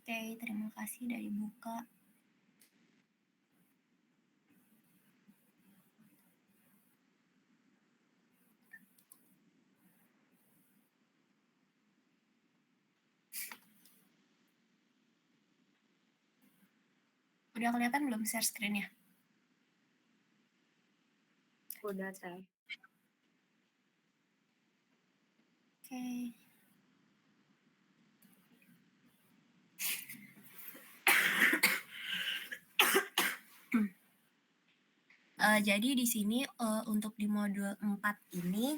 Oke, terima kasih udah dibuka. Udah kelihatan belum share screen-nya? Udah, Teh. Oke. Jadi di sini untuk di modul 4 ini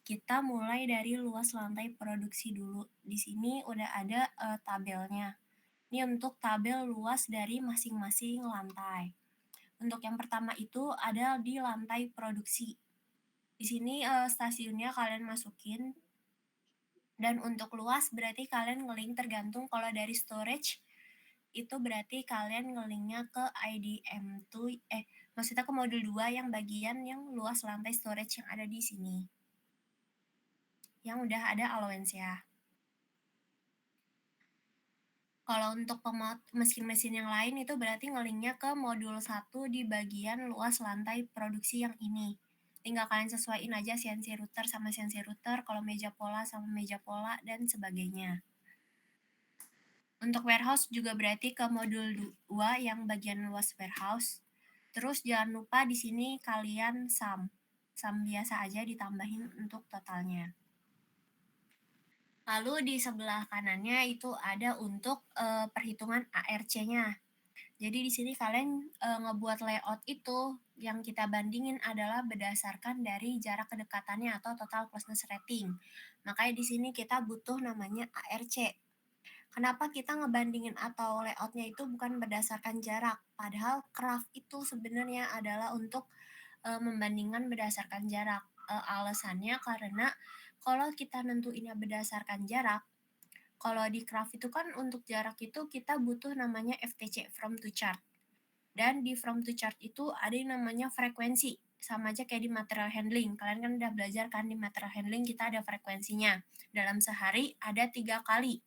kita mulai dari luas lantai produksi dulu. Di sini udah ada tabelnya. Ini untuk tabel luas dari masing-masing lantai. Untuk yang pertama itu ada di lantai produksi. Di sini stasiunnya kalian masukin. Dan untuk luas berarti kalian nge-link tergantung kalau dari storage itu berarti kalian nge-linknya ke IDM2 maksudnya ke modul 2 yang bagian yang luas lantai storage yang ada di sini. Yang udah ada allowance ya. Kalau untuk mesin-mesin yang lain itu berarti nge-linknya ke modul 1 di bagian luas lantai produksi yang ini. Tinggal kalian sesuaiin aja CNC router sama CNC router, kalau meja pola sama meja pola, dan sebagainya. Untuk warehouse juga berarti ke modul 2 yang bagian luas warehouse. Terus jangan lupa di sini kalian sum biasa aja ditambahin untuk totalnya. Lalu di sebelah kanannya itu ada untuk perhitungan ARC-nya. Jadi di sini kalian ngebuat layout itu yang kita bandingin adalah berdasarkan dari jarak kedekatannya atau total closeness rating. Makanya di sini kita butuh namanya ARC. Kenapa kita ngebandingin atau layoutnya itu bukan berdasarkan jarak? Padahal craft itu sebenarnya adalah untuk membandingkan berdasarkan jarak. Alasannya karena kalau kita nentuinnya berdasarkan jarak, kalau di craft itu kan untuk jarak itu kita butuh namanya FTC, from to chart. Dan di from to chart itu ada yang namanya frekuensi. Sama aja kayak di material handling. Kalian kan udah belajar kan di material handling kita ada frekuensinya. Dalam sehari ada 3 kali.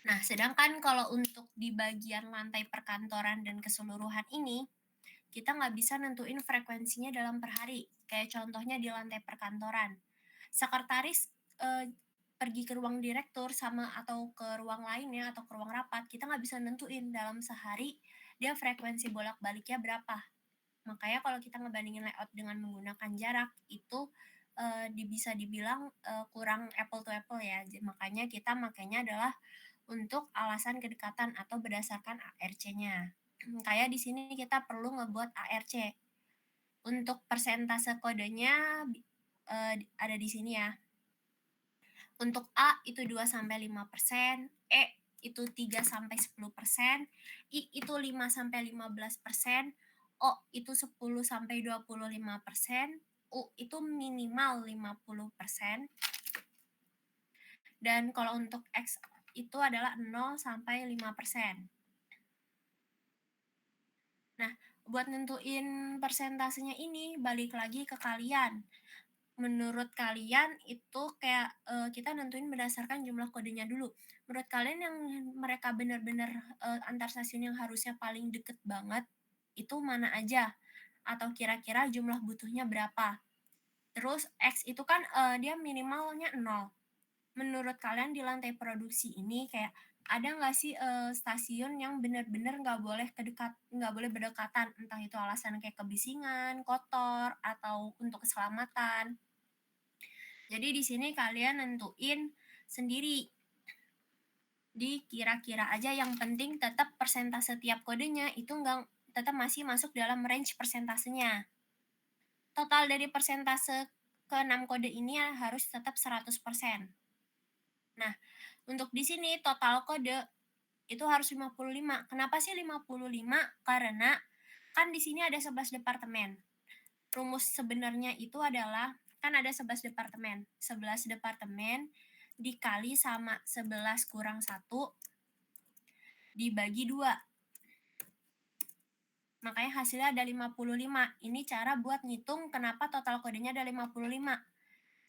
Nah, sedangkan kalau untuk di bagian lantai perkantoran dan keseluruhan ini, kita nggak bisa nentuin frekuensinya dalam per hari. Kayak contohnya di lantai perkantoran. Sekretaris pergi ke ruang direktur sama atau ke ruang lainnya atau ke ruang rapat, kita nggak bisa nentuin dalam sehari dia frekuensi bolak-baliknya berapa. Makanya kalau kita ngebandingin layout dengan menggunakan jarak, itu bisa dibilang kurang apple to apple ya. Makanya kita makanya adalah untuk alasan kedekatan atau berdasarkan ARC-nya. Kayak di sini kita perlu ngebuat ARC. Untuk persentase kodenya ada di sini ya. Untuk A itu 2-5%, E itu 3-10%, I itu 5-15%, O itu 10-25%, U itu minimal 50%, dan kalau untuk X itu adalah 0-5%. Nah, buat nentuin persentasenya ini balik lagi ke kalian. Menurut kalian itu kayak kita nentuin berdasarkan jumlah kodenya dulu. Menurut kalian yang mereka benar-benar antar stasiun yang harusnya paling deket banget itu mana aja? Atau kira-kira jumlah butuhnya berapa? Terus X itu kan dia minimalnya 0. Menurut kalian di lantai produksi ini kayak ada nggak sih stasiun yang benar-benar nggak boleh berdekatan, entah itu alasan kayak kebisingan, kotor, atau untuk keselamatan. Jadi di sini kalian nentuin sendiri. Di kira-kira aja, yang penting tetap persentase tiap kodenya itu nggak tetap masih masuk dalam range persentasenya. Total dari persentase ke 6 kode ini harus tetap 100%. Nah, untuk di sini total kode itu harus 55. Kenapa sih 55? Karena kan di sini ada 11 departemen. Rumus sebenarnya itu adalah kan ada 11 departemen. 11 departemen dikali sama 11 kurang 1 dibagi 2. Makanya hasilnya ada 55. Ini cara buat ngitung kenapa total kodenya ada 55.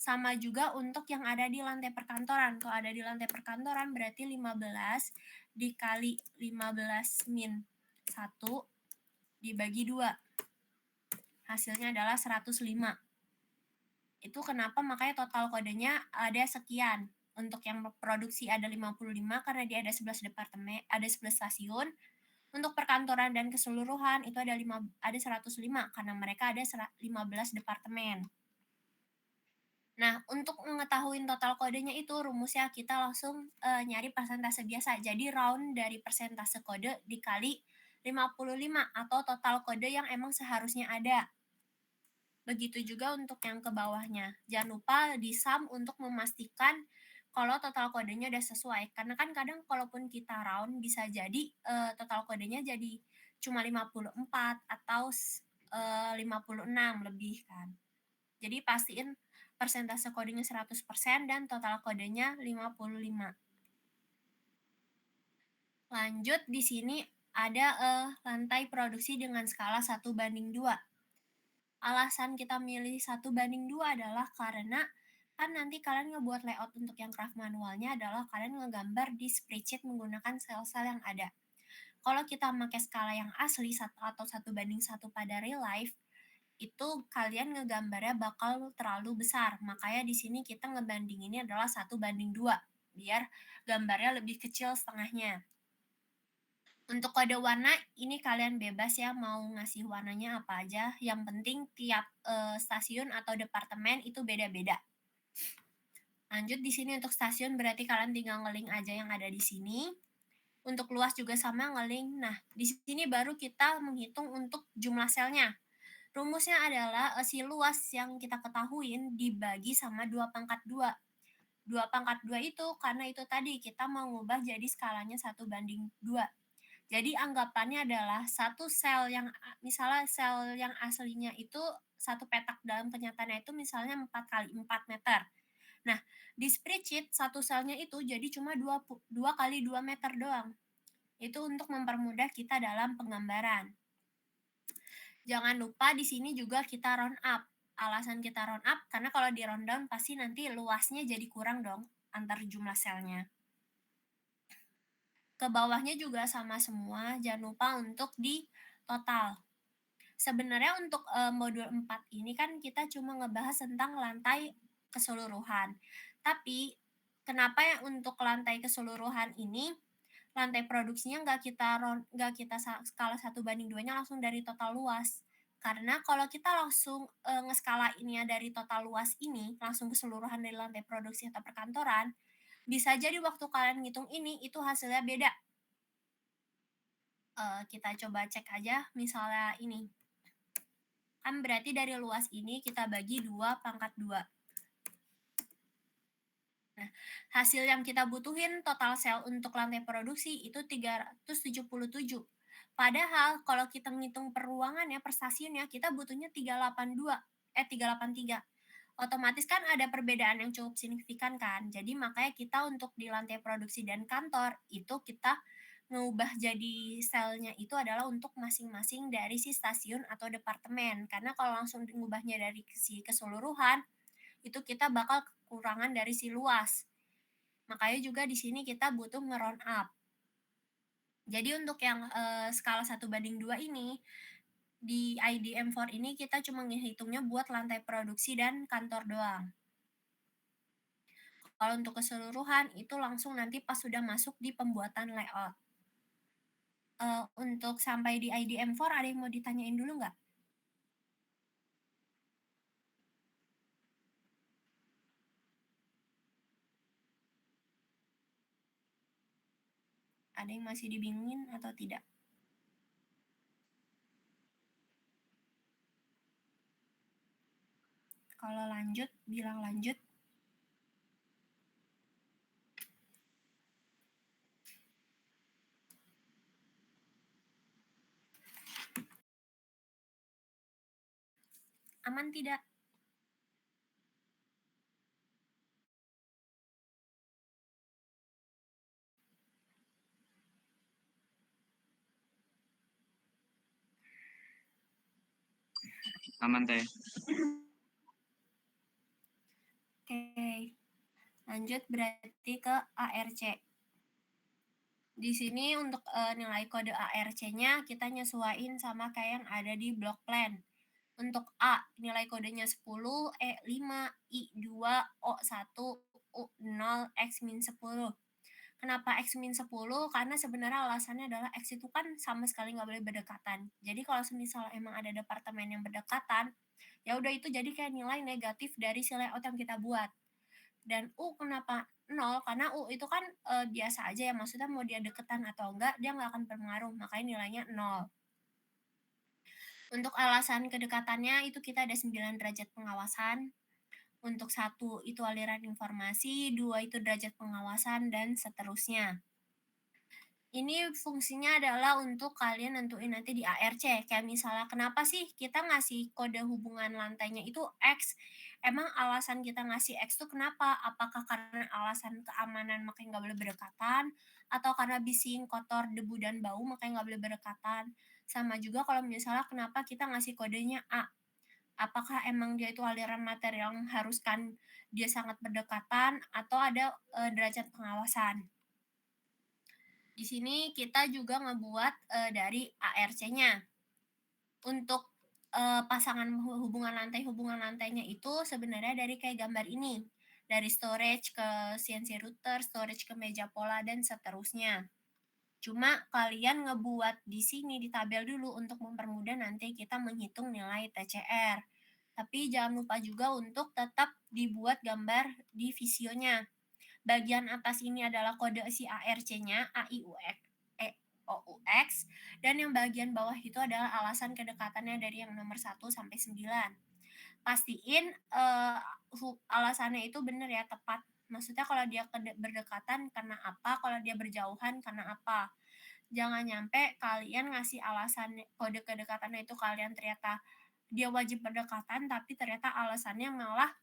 Sama juga untuk yang ada di lantai perkantoran. Kalau ada di lantai perkantoran berarti 15 dikali 15 min 1 dibagi 2. Hasilnya adalah 105. Itu kenapa makanya total kodenya ada sekian. Untuk yang produksi ada 55 karena dia ada 11 departemen, ada 11 stasiun. Untuk perkantoran dan keseluruhan itu ada 105 karena mereka ada 15 departemen. Nah, untuk mengetahui total kodenya itu rumusnya kita langsung nyari persentase biasa. Jadi round dari persentase kode dikali 55 atau total kode yang emang seharusnya ada. Begitu juga untuk yang ke bawahnya. Jangan lupa di sum untuk memastikan kalau total kodenya udah sesuai. Karena kan kadang kalaupun kita round bisa jadi total kodenya jadi cuma 54 atau 56 lebih kan. Jadi pastiin persentase kodenya 100% dan total kodenya 55. Lanjut di sini ada lantai produksi dengan skala 1:2. Alasan kita milih 1:2 adalah karena kan nanti kalian ngebuat layout untuk yang craft manualnya adalah kalian ngegambar di spreadsheet menggunakan sel-sel yang ada. Kalau kita pakai skala yang asli atau 1:1 pada real life, itu kalian ngegambarnya bakal terlalu besar. Makanya di sini kita ngebandinginnya adalah 1:2 biar gambarnya lebih kecil setengahnya. Untuk kode warna ini kalian bebas ya mau ngasih warnanya apa aja. Yang penting tiap stasiun atau departemen itu beda-beda. Lanjut di sini untuk stasiun berarti kalian tinggal ngelink aja yang ada di sini. Untuk luas juga sama ngelink. Nah, di sini baru kita menghitung untuk jumlah selnya. Rumusnya adalah si luas yang kita ketahuin dibagi sama 2/2. 2/2 itu karena itu tadi kita mau ngubah jadi skalanya 1:2. Jadi anggapannya adalah satu sel yang misalnya sel yang aslinya itu satu petak dalam kenyataannya itu misalnya 4 kali 4 meter. Nah, di spreadsheet satu selnya itu jadi cuma 2 kali 2 meter doang. Itu untuk mempermudah kita dalam penggambaran. Jangan lupa di sini juga kita round up. Alasan kita round up karena kalau di round down pasti nanti luasnya jadi kurang dong antar jumlah selnya. Ke bawahnya juga sama semua, jangan lupa untuk di total. Sebenarnya untuk modul 4 ini kan kita cuma ngebahas tentang lantai keseluruhan. Tapi kenapa ya untuk lantai keseluruhan ini lantai produksinya nggak kita skala 1:2-nya langsung dari total luas. Karena kalau kita langsung ngeskala ini dari total luas ini langsung keseluruhan dari lantai produksi atau perkantoran, bisa jadi waktu kalian ngitung ini itu hasilnya beda. Kita coba cek aja misalnya ini. Kan berarti dari luas ini kita bagi 2/2. Nah, hasil yang kita butuhin total sel untuk lantai produksi itu 377. Padahal kalau kita ngitung per ruangan ya, per stasiunnya, kita butuhnya 383. Otomatis kan ada perbedaan yang cukup signifikan kan. Jadi makanya kita untuk di lantai produksi dan kantor itu kita ngubah jadi selnya itu adalah untuk masing-masing dari si stasiun atau departemen. Karena kalau langsung ngubahnya dari si keseluruhan, itu kita bakal kekurangan dari si luas. Makanya juga di sini kita butuh nge-round up. Jadi untuk yang skala 1:2 ini, di IDM4 ini kita cuma ngehitungnya buat lantai produksi dan kantor doang. Kalau untuk keseluruhan itu langsung nanti pas sudah masuk di pembuatan layout. Untuk sampai di IDM4 ada yang mau ditanyain dulu nggak? Ada yang masih dibingungin atau tidak? Kalau lanjut, bilang lanjut. Aman tidak? Aman, Teh. Lanjut berarti ke ARC. Di sini untuk nilai kode ARC-nya kita nyesuaiin sama kayak yang ada di block plan. Untuk A nilai kodenya 10, E 5, I 2, O 1, U 0, X min 10. Kenapa X min 10? Karena sebenarnya alasannya adalah X itu kan sama sekali nggak boleh berdekatan. Jadi kalau semisal emang ada departemen yang berdekatan, ya udah itu jadi kayak nilai negatif dari si layout yang kita buat. Dan U kenapa 0? Karena U itu kan biasa aja ya, maksudnya mau dia deketan atau enggak, dia nggak akan berpengaruh, makanya nilainya 0. Untuk alasan kedekatannya itu kita ada 9 derajat pengawasan. Untuk 1 itu aliran informasi, 2 itu derajat pengawasan, dan seterusnya. Ini fungsinya adalah untuk kalian nentuin nanti di ARC. Kayak misalnya kenapa sih kita ngasih kode hubungan lantainya itu X? Emang alasan kita ngasih X tuh kenapa? Apakah karena alasan keamanan makanya nggak boleh berdekatan? Atau karena bising, kotor, debu, dan bau makanya nggak boleh berdekatan? Sama juga kalau misalnya kenapa kita ngasih kodenya A? Apakah emang dia itu aliran material yang mengharuskan dia sangat berdekatan atau ada derajat pengawasan? Di sini kita juga ngebuat dari ARC-nya. Untuk pasangan hubungan lantainya itu sebenarnya dari kayak gambar ini. Dari storage ke CNC router, storage ke meja pola, dan seterusnya. Cuma kalian ngebuat di sini di tabel dulu untuk mempermudah nanti kita menghitung nilai TCR. Tapi jangan lupa juga untuk tetap dibuat gambar di visionya. Bagian atas ini adalah kode si ARC-nya, AIUX, OUX, dan yang bagian bawah itu adalah alasan kedekatannya dari yang nomor 1 sampai 9. Pastiin alasannya itu benar ya, tepat. Maksudnya kalau dia berdekatan karena apa, kalau dia berjauhan karena apa. Jangan nyampe kalian ngasih alasan kode kedekatannya itu kalian ternyata dia wajib berdekatan, tapi ternyata alasannya malah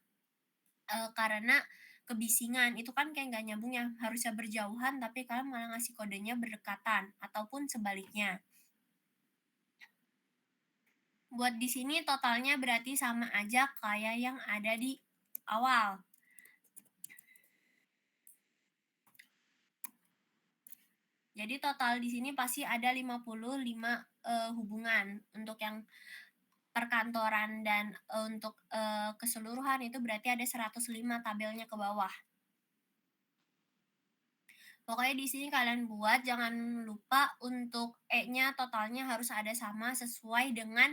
karena kebisingan. Itu kan kayak nggak nyambung ya, harusnya berjauhan tapi kalian malah ngasih kodenya berdekatan ataupun sebaliknya. Buat di sini totalnya berarti sama aja kayak yang ada di awal. Jadi total di sini pasti ada 55 hubungan. Untuk yang perkantoran dan untuk keseluruhan itu berarti ada 105 tabelnya ke bawah. Pokoknya di sini kalian buat, jangan lupa untuk E-nya totalnya harus ada sama sesuai dengan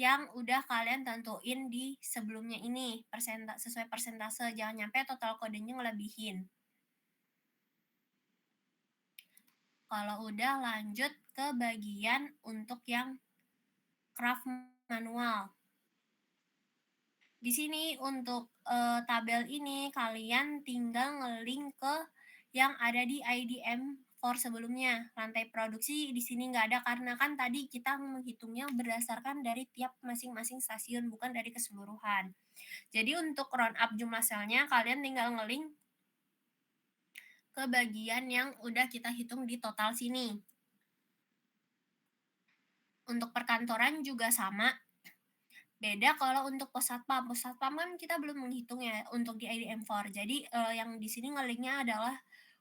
yang udah kalian tentuin di sebelumnya ini, sesuai persentase, jangan nyampe total kodenya ngelebihin. Kalau udah lanjut ke bagian untuk yang craft manual. Di sini untuk tabel ini kalian tinggal ngelink ke yang ada di IDM for sebelumnya. Lantai produksi di sini nggak ada karena kan tadi kita menghitungnya berdasarkan dari tiap masing-masing stasiun, bukan dari keseluruhan. Jadi untuk round up jumlah selnya kalian tinggal ngelink ke bagian yang udah kita hitung di total sini. Untuk perkantoran juga sama. Beda kalau untuk pos satpam. Pos satpam kan kita belum menghitung ya untuk di IDM4. Jadi yang di sini ngelinknya adalah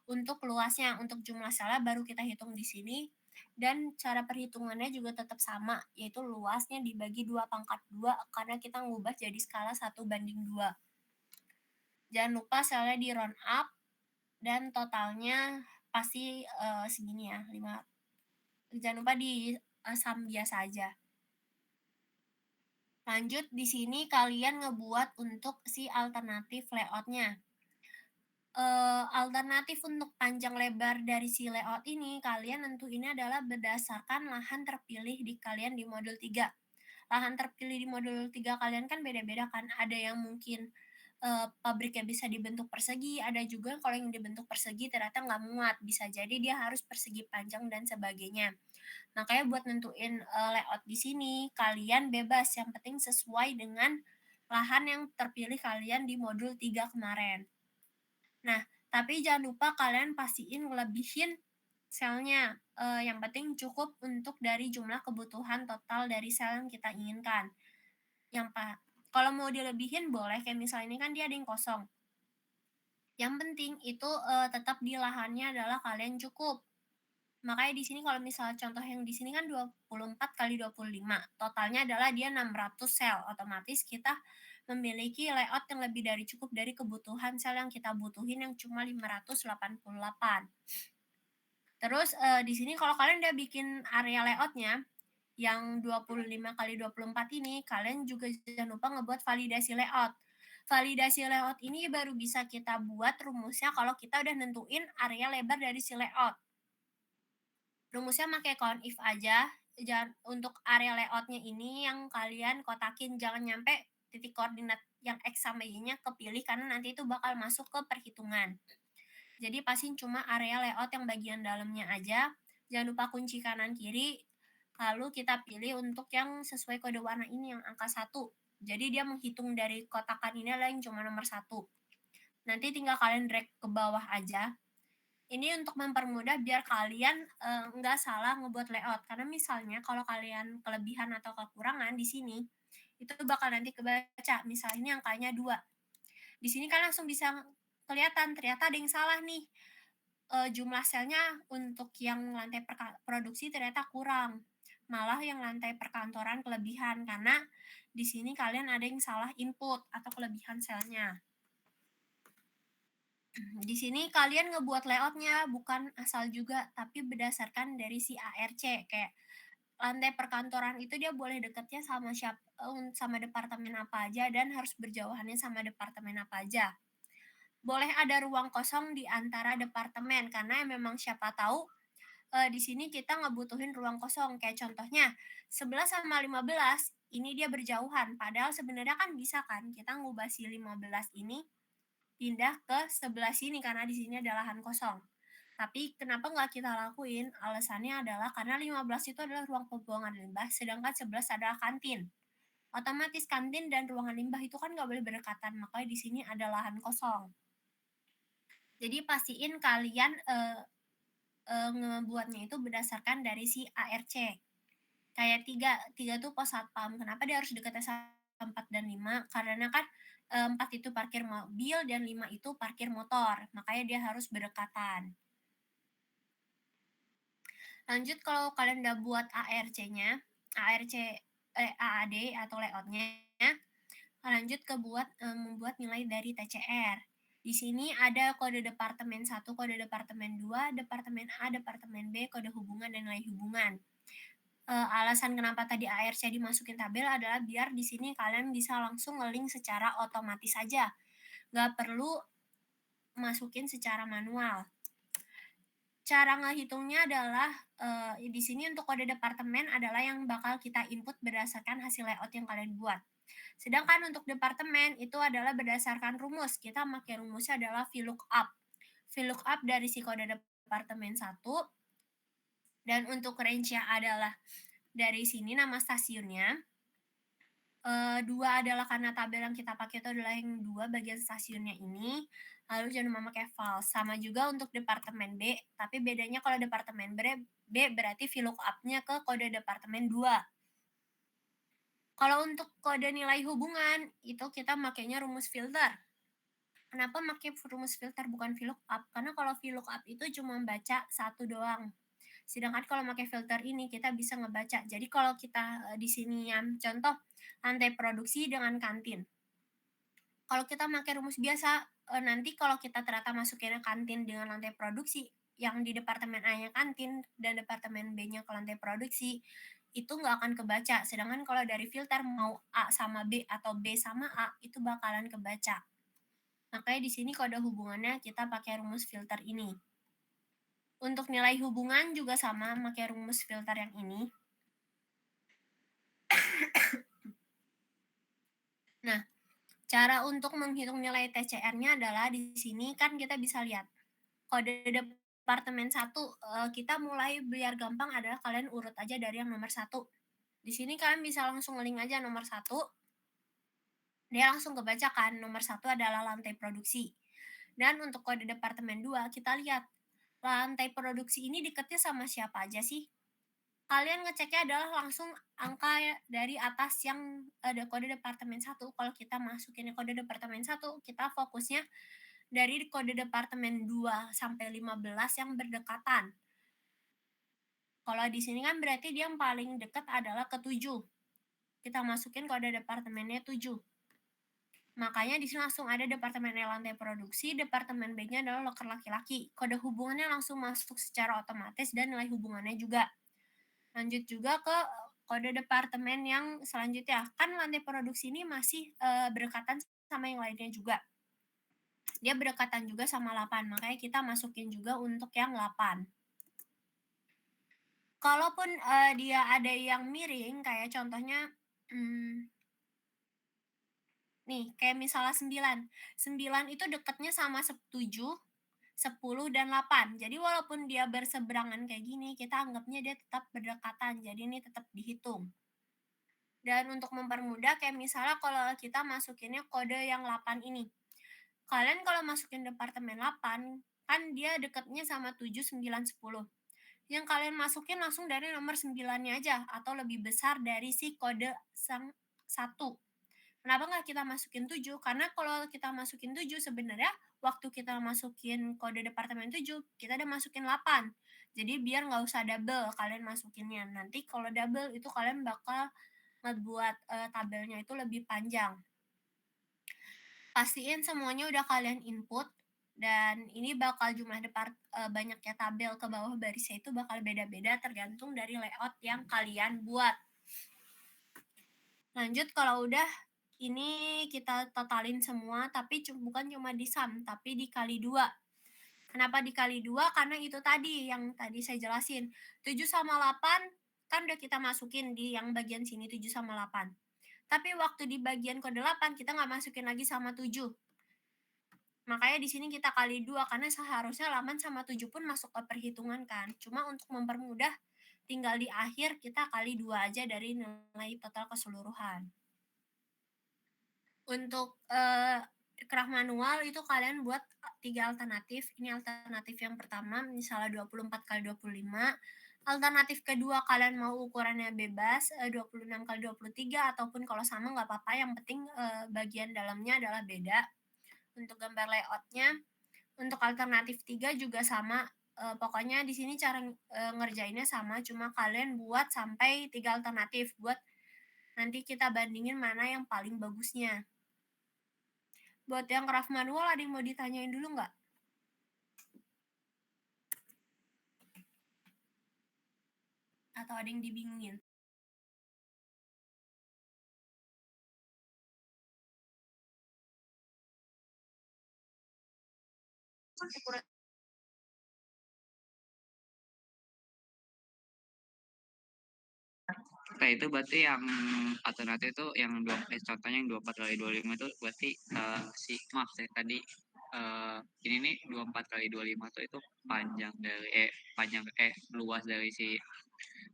untuk luasnya, untuk jumlah selnya baru kita hitung di sini. Dan cara perhitungannya juga tetap sama, yaitu luasnya dibagi 2/2 karena kita ngubah jadi skala 1/2. Jangan lupa selnya di round up dan totalnya pasti segini ya, 5. Jangan lupa di sum biasa aja. Lanjut di sini kalian ngebuat untuk si alternatif layout-nya. Alternatif untuk panjang lebar dari si layout ini kalian nentuinnya adalah berdasarkan lahan terpilih di kalian di modul 3. Lahan terpilih di modul 3 kalian kan beda-beda kan, ada yang mungkin pabriknya bisa dibentuk persegi, ada juga kalau yang dibentuk persegi ternyata nggak muat, bisa jadi dia harus persegi panjang dan sebagainya. Makanya buat nentuin layout di sini kalian bebas, yang penting sesuai dengan lahan yang terpilih kalian di modul 3 kemarin. Nah, tapi jangan lupa kalian pastiin ngelebihin selnya. Yang penting cukup untuk dari jumlah kebutuhan total dari sel yang kita inginkan. Kalau mau dilebihin boleh, kayak misalnya ini kan dia ada yang kosong. Yang penting itu, tetap di lahannya adalah kalian cukup. Makanya di sini kalau misal contoh yang di sini kan 24 kali 25, totalnya adalah dia 600 sel, otomatis kita memiliki layout yang lebih dari cukup dari kebutuhan sel yang kita butuhin yang cuma 588. Terus, di sini kalau kalian udah bikin area layout-nya, yang 25 kali 24 ini, kalian juga jangan lupa ngebuat validasi layout. Validasi layout ini baru bisa kita buat rumusnya kalau kita udah nentuin area lebar dari si layout. Rumusnya pakai count if aja, jangan untuk area layout-nya ini yang kalian kotakin, jangan nyampe titik koordinat yang X sama Y-nya kepilih karena nanti itu bakal masuk ke perhitungan. Jadi pastiin cuma area layout yang bagian dalamnya aja, jangan lupa kunci kanan kiri, lalu kita pilih untuk yang sesuai kode warna ini yang angka 1. Jadi dia menghitung dari kotakan ini adalah yang cuma nomor 1. Nanti tinggal kalian drag ke bawah aja. Ini untuk mempermudah biar kalian nggak salah ngebuat layout. Karena misalnya kalau kalian kelebihan atau kekurangan di sini, itu bakal nanti kebaca. Misalnya ini angkanya 2. Di sini kan langsung bisa kelihatan ternyata ada yang salah nih. Jumlah selnya untuk yang lantai produksi ternyata kurang. Malah yang lantai perkantoran kelebihan karena di sini kalian ada yang salah input atau kelebihan selnya. Di sini kalian ngebuat layoutnya bukan asal juga, tapi berdasarkan dari si ARC. Kayak lantai perkantoran itu dia boleh deketnya sama sama departemen apa aja dan harus berjauhannya sama departemen apa aja. Boleh ada ruang kosong di antara departemen karena memang siapa tahu di sini kita ngebutuhin ruang kosong. Kayak contohnya 11 sama 15 ini dia berjauhan. Padahal sebenarnya kan bisa kan kita ngubah si 15 ini pindah ke sebelah sini karena di sini ada lahan kosong. Tapi kenapa nggak kita lakuin? Alasannya adalah karena 15 itu adalah ruang pembuangan limbah, sedangkan 11 adalah kantin. Otomatis kantin dan ruangan limbah itu kan nggak boleh berdekatan, makanya di sini ada lahan kosong. Jadi pastiin kalian ngebuatnya itu berdasarkan dari si ARC. Kayak 3 tuh pos satpam. Kenapa dia harus dekatnya sama 4 dan 5? Karena kan 4 itu parkir mobil dan 5 itu parkir motor. Makanya dia harus berdekatan. Lanjut kalau kalian udah buat ARC-nya, AAD atau layout-nya, lanjut ke membuat nilai dari TCR. Di sini ada kode departemen 1, kode departemen 2, departemen A, departemen B, kode hubungan, dan nilai hubungan. Alasan kenapa tadi ARC dimasukin tabel adalah biar di sini kalian bisa langsung nge-link secara otomatis saja. Nggak perlu masukin secara manual. Cara ngehitungnya adalah di sini untuk kode departemen adalah yang bakal kita input berdasarkan hasil layout yang kalian buat. Sedangkan untuk departemen itu adalah berdasarkan rumus. Kita pakai rumusnya adalah VLOOKUP. VLOOKUP dari si kode departemen 1 dan untuk range-nya adalah dari sini nama stasiunnya. 2 adalah karena tabel yang kita pakai itu adalah yang 2 bagian stasiunnya ini, lalu jangan lupa pakai false. Sama juga untuk departemen B, tapi bedanya kalau departemen B berarti VLOOKUP-nya ke kode departemen 2. Kalau untuk kode nilai hubungan, itu kita makainya rumus filter. Kenapa pakai rumus filter bukan VLOOKUP? Karena kalau VLOOKUP itu cuma baca 1 doang. Sedangkan kalau pakai filter ini kita bisa ngebaca. Jadi kalau kita di sini yang contoh lantai produksi dengan kantin. Kalau kita pakai rumus biasa, nanti kalau kita ternyata masukin kantin dengan lantai produksi, yang di departemen A-nya kantin dan departemen B-nya ke lantai produksi, itu nggak akan kebaca. Sedangkan kalau dari filter mau A sama B atau B sama A, itu bakalan kebaca. Makanya di sini kode hubungannya kita pakai rumus filter ini. Untuk nilai hubungan juga sama, pakai rumus filter yang ini. Nah, cara untuk menghitung nilai TCR-nya adalah di sini kan kita bisa lihat kode departemen 1 kita mulai biar gampang adalah kalian urut aja dari yang nomor 1. Di sini kalian bisa langsung link aja nomor 1. Dia langsung kebaca kan nomor 1 adalah lantai produksi. Dan untuk kode departemen 2 kita lihat lantai produksi ini deketnya sama siapa aja sih? Kalian ngeceknya adalah langsung angka dari atas yang ada kode departemen 1. Kalau kita masukin kode departemen 1, kita fokusnya dari kode departemen 2 sampai 15 yang berdekatan. Kalau di sini kan berarti dia yang paling dekat adalah ke 7. Kita masukin kode departemennya 7. Makanya di sini langsung ada departemen E lantai produksi, departemen B-nya adalah loker laki-laki. Kode hubungannya langsung masuk secara otomatis dan nilai hubungannya juga. Lanjut juga ke kode departemen yang selanjutnya. Kan lantai produksi ini masih berdekatan sama yang lainnya juga. Dia berdekatan juga sama 8, makanya kita masukin juga untuk yang 8. Kalaupun dia ada yang miring, kayak contohnya, nih, kayak misalnya 9. 9 itu dekatnya sama 7, 10, dan 8. Jadi walaupun dia berseberangan kayak gini, kita anggapnya dia tetap berdekatan. Jadi ini tetap dihitung. Dan untuk mempermudah, kayak misalnya kalau kita masukinnya kode yang 8 ini. Kalian kalau masukin departemen 8, kan dia dekatnya sama 7, 9, 10. Yang kalian masukin langsung dari nomor 9-nya aja, atau lebih besar dari si kode sang 1. Kenapa nggak kita masukin 7? Karena kalau kita masukin 7 sebenarnya waktu kita masukin kode departemen 7, kita udah masukin 8. Jadi biar nggak usah double kalian masukinnya. Nanti kalau double itu kalian bakal ngebuat tabelnya itu lebih panjang. Pastiin semuanya udah kalian input dan ini bakal jumlah banyaknya tabel ke bawah barisnya itu bakal beda-beda tergantung dari layout yang kalian buat. Lanjut kalau udah ini kita totalin semua tapi bukan cuma di sum tapi dikali 2. Kenapa dikali 2? Karena itu tadi yang tadi saya jelasin. 7 sama 8 kan udah kita masukin di yang bagian sini 7 sama 8. Tapi waktu di bagian kode 8 kita nggak masukin lagi sama 7. Makanya di sini kita kali 2 karena seharusnya 8 sama 7 pun masuk ke perhitungan kan. Cuma untuk mempermudah tinggal di akhir kita kali 2 aja dari nilai total keseluruhan. Untuk kerah manual itu kalian buat 3 alternatif. Ini alternatif yang pertama misalnya 24 kali 25. Alternatif kedua kalian mau ukurannya bebas 26 kali 23 ataupun kalau sama nggak apa-apa yang penting bagian dalamnya adalah beda. Untuk gambar layoutnya, untuk alternatif 3 juga sama. Pokoknya di sini cara ngerjainnya sama, cuma kalian buat sampai 3 alternatif buat nanti kita bandingin mana yang paling bagusnya. Buat yang craft manual ada yang mau ditanyain dulu nggak? Atau ada yang dibingungin? Nah itu berarti yang alternatif itu yang contohnya yang 24 kali 25 itu berarti maaf saya tadi ini nih 24 kali 25 itu panjang dari luas dari si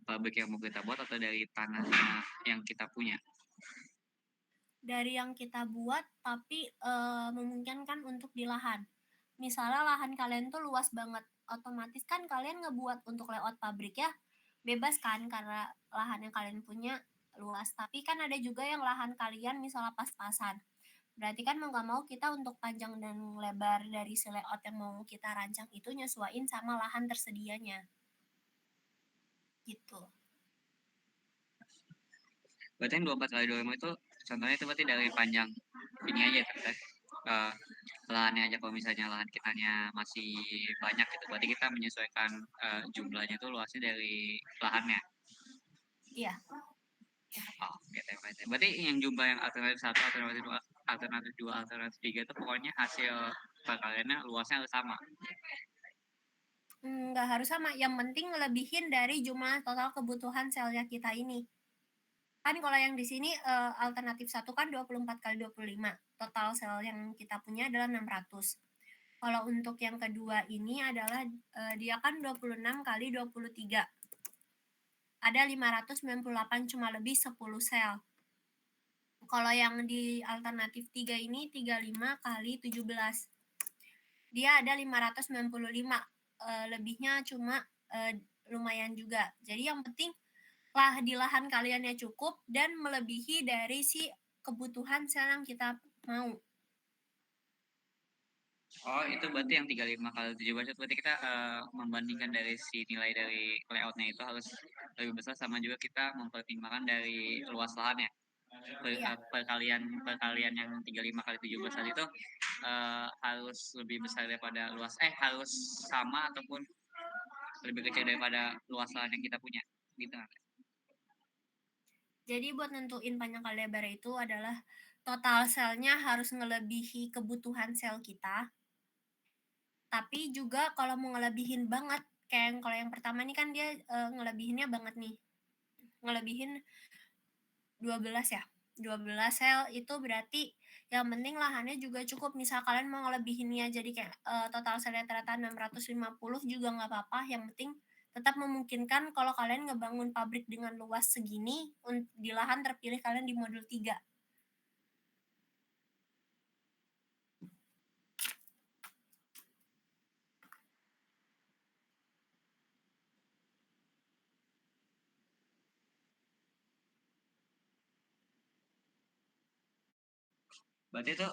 pabrik yang mau kita buat atau dari tanahnya yang kita punya? Dari yang kita buat tapi memungkinkan untuk di lahan. Misalnya lahan kalian tuh luas banget, otomatis kan kalian ngebuat untuk layout pabrik ya bebas kan karena lahan yang kalian punya luas. Tapi kan ada juga yang lahan kalian misalnya pas-pasan. Berarti kan mau nggak mau kita untuk panjang dan lebar dari si layout yang mau kita rancang itu nyesuaiin sama lahan tersedianya. Gitu. Berarti yang 24 kali 25 itu contohnya itu berarti dari panjang ini aja teh lahannya aja. Kalau misalnya lahan kitanya masih banyak gitu berarti kita menyesuaikan jumlahnya itu luasnya dari lahannya. Iya. Oh, gitu. Berarti yang jumlah yang alternatif 1, alternatif 2, alternatif 2, alternatif 3 itu pokoknya hasil perkaliannya luasnya harus sama. Nggak harus sama, yang penting ngelebihin dari jumlah total kebutuhan selnya kita ini. Kan kalau yang di sini alternatif 1 kan 24 kali 25. Total sel yang kita punya adalah 600. Kalau untuk yang kedua ini adalah dia kan 26 kali 23. Ada 598 cuma lebih 10 sel. Kalau yang di alternatif 3 ini 35 kali 17. Dia ada 595. Lebihnya cuma lumayan juga. Jadi yang penting di lahan kaliannya cukup dan melebihi dari si kebutuhan sel yang kita mau. Oh, itu berarti yang 35 kali 17 itu berarti kita, membandingkan dari si nilai dari layout-nya itu harus lebih besar, sama juga kita mempertimbangkan dari luas lahan ya? Iya. Perkalian yang 35 kali 17 tadi itu, harus lebih besar daripada harus sama ataupun lebih kecil daripada luas lahan yang kita punya, gitu nggak? Jadi buat nentuin panjang kali lebar itu adalah total selnya harus ngelebihi kebutuhan sel kita. Tapi juga kalau mau ngelebihin banget, kayak kalau yang pertama nih kan dia ngelebihinnya banget nih. Ngelebihin 12 ya. 12 sel itu berarti yang penting lahannya juga cukup. Misal kalian mau ngelebihinnya jadi kayak total selnya ternyata 650 juga nggak apa-apa. Yang penting tetap memungkinkan kalau kalian ngebangun pabrik dengan luas segini di lahan terpilih kalian di modul 3. Berarti itu,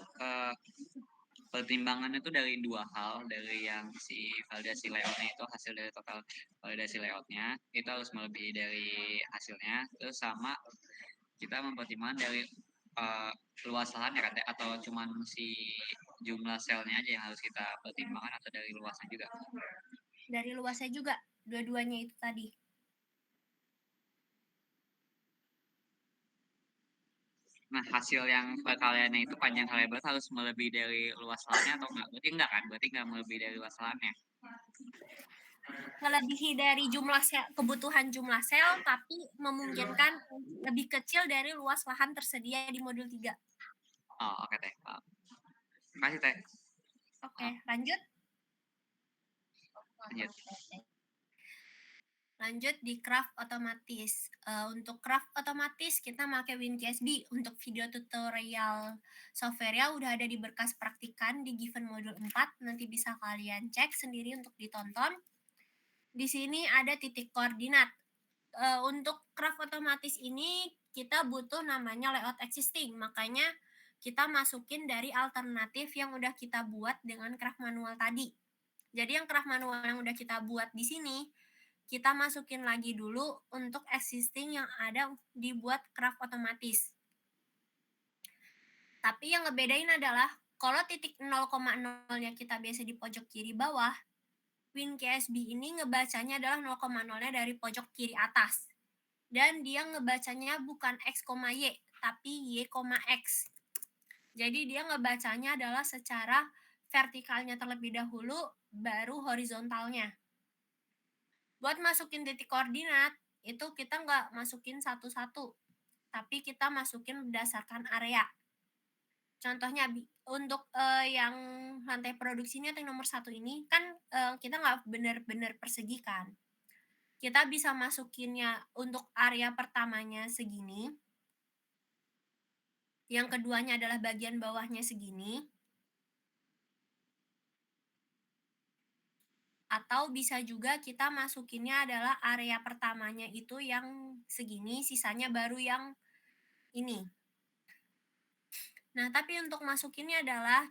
pertimbangannya itu dari 2 hal, dari yang si validasi layout-nya itu hasil dari total validasi layout-nya, itu harus melebihi dari hasilnya, terus sama kita mempertimbangkan dari, luas lahan ya, Kak, atau cuman si jumlah selnya aja yang harus kita pertimbangkan atau dari luasnya juga? Dari luasnya juga, dua-duanya itu tadi. Nah, hasil yang perkaliannya itu panjang kali lebar harus melebihi dari luas lahannya atau enggak? Berarti enggak kan? Berarti enggak melebihi dari luas lahannya? Ngelebihi dari jumlah sel, kebutuhan jumlah sel, tapi memungkinkan lebih kecil dari luas lahan tersedia di modul 3. Oh, oke Teh, paham. Makasih Teh. Oke, lanjut. Lanjut. Lanjut di craft otomatis. Untuk craft otomatis kita pakai WinKSB. Untuk video tutorial software-nya udah ada di berkas praktikan di Given modul 4. Nanti bisa kalian cek sendiri untuk ditonton. Di sini ada titik koordinat. Untuk craft otomatis ini kita butuh namanya layout existing. Makanya kita masukin dari alternatif yang udah kita buat dengan craft manual tadi. Jadi yang craft manual yang udah kita buat di sini, kita masukin lagi dulu untuk existing yang ada dibuat craft otomatis. Tapi yang ngebedain adalah kalau titik 0,0-nya kita biasa di pojok kiri bawah, WinKSB ini ngebacanya adalah 0,0-nya dari pojok kiri atas. Dan dia ngebacanya bukan X, Y, tapi Y, X. Jadi dia ngebacanya adalah secara vertikalnya terlebih dahulu, baru horizontalnya. Buat masukin titik koordinat, itu kita nggak masukin satu-satu, tapi kita masukin berdasarkan area. Contohnya untuk yang lantai produksinya yang nomor 1 ini kan kita nggak benar-benar persegi kan. Kita bisa masukinnya untuk area pertamanya segini, yang keduanya adalah bagian bawahnya segini, atau bisa juga kita masukinnya adalah area pertamanya itu yang segini, sisanya baru yang ini. Nah, tapi untuk masukinnya adalah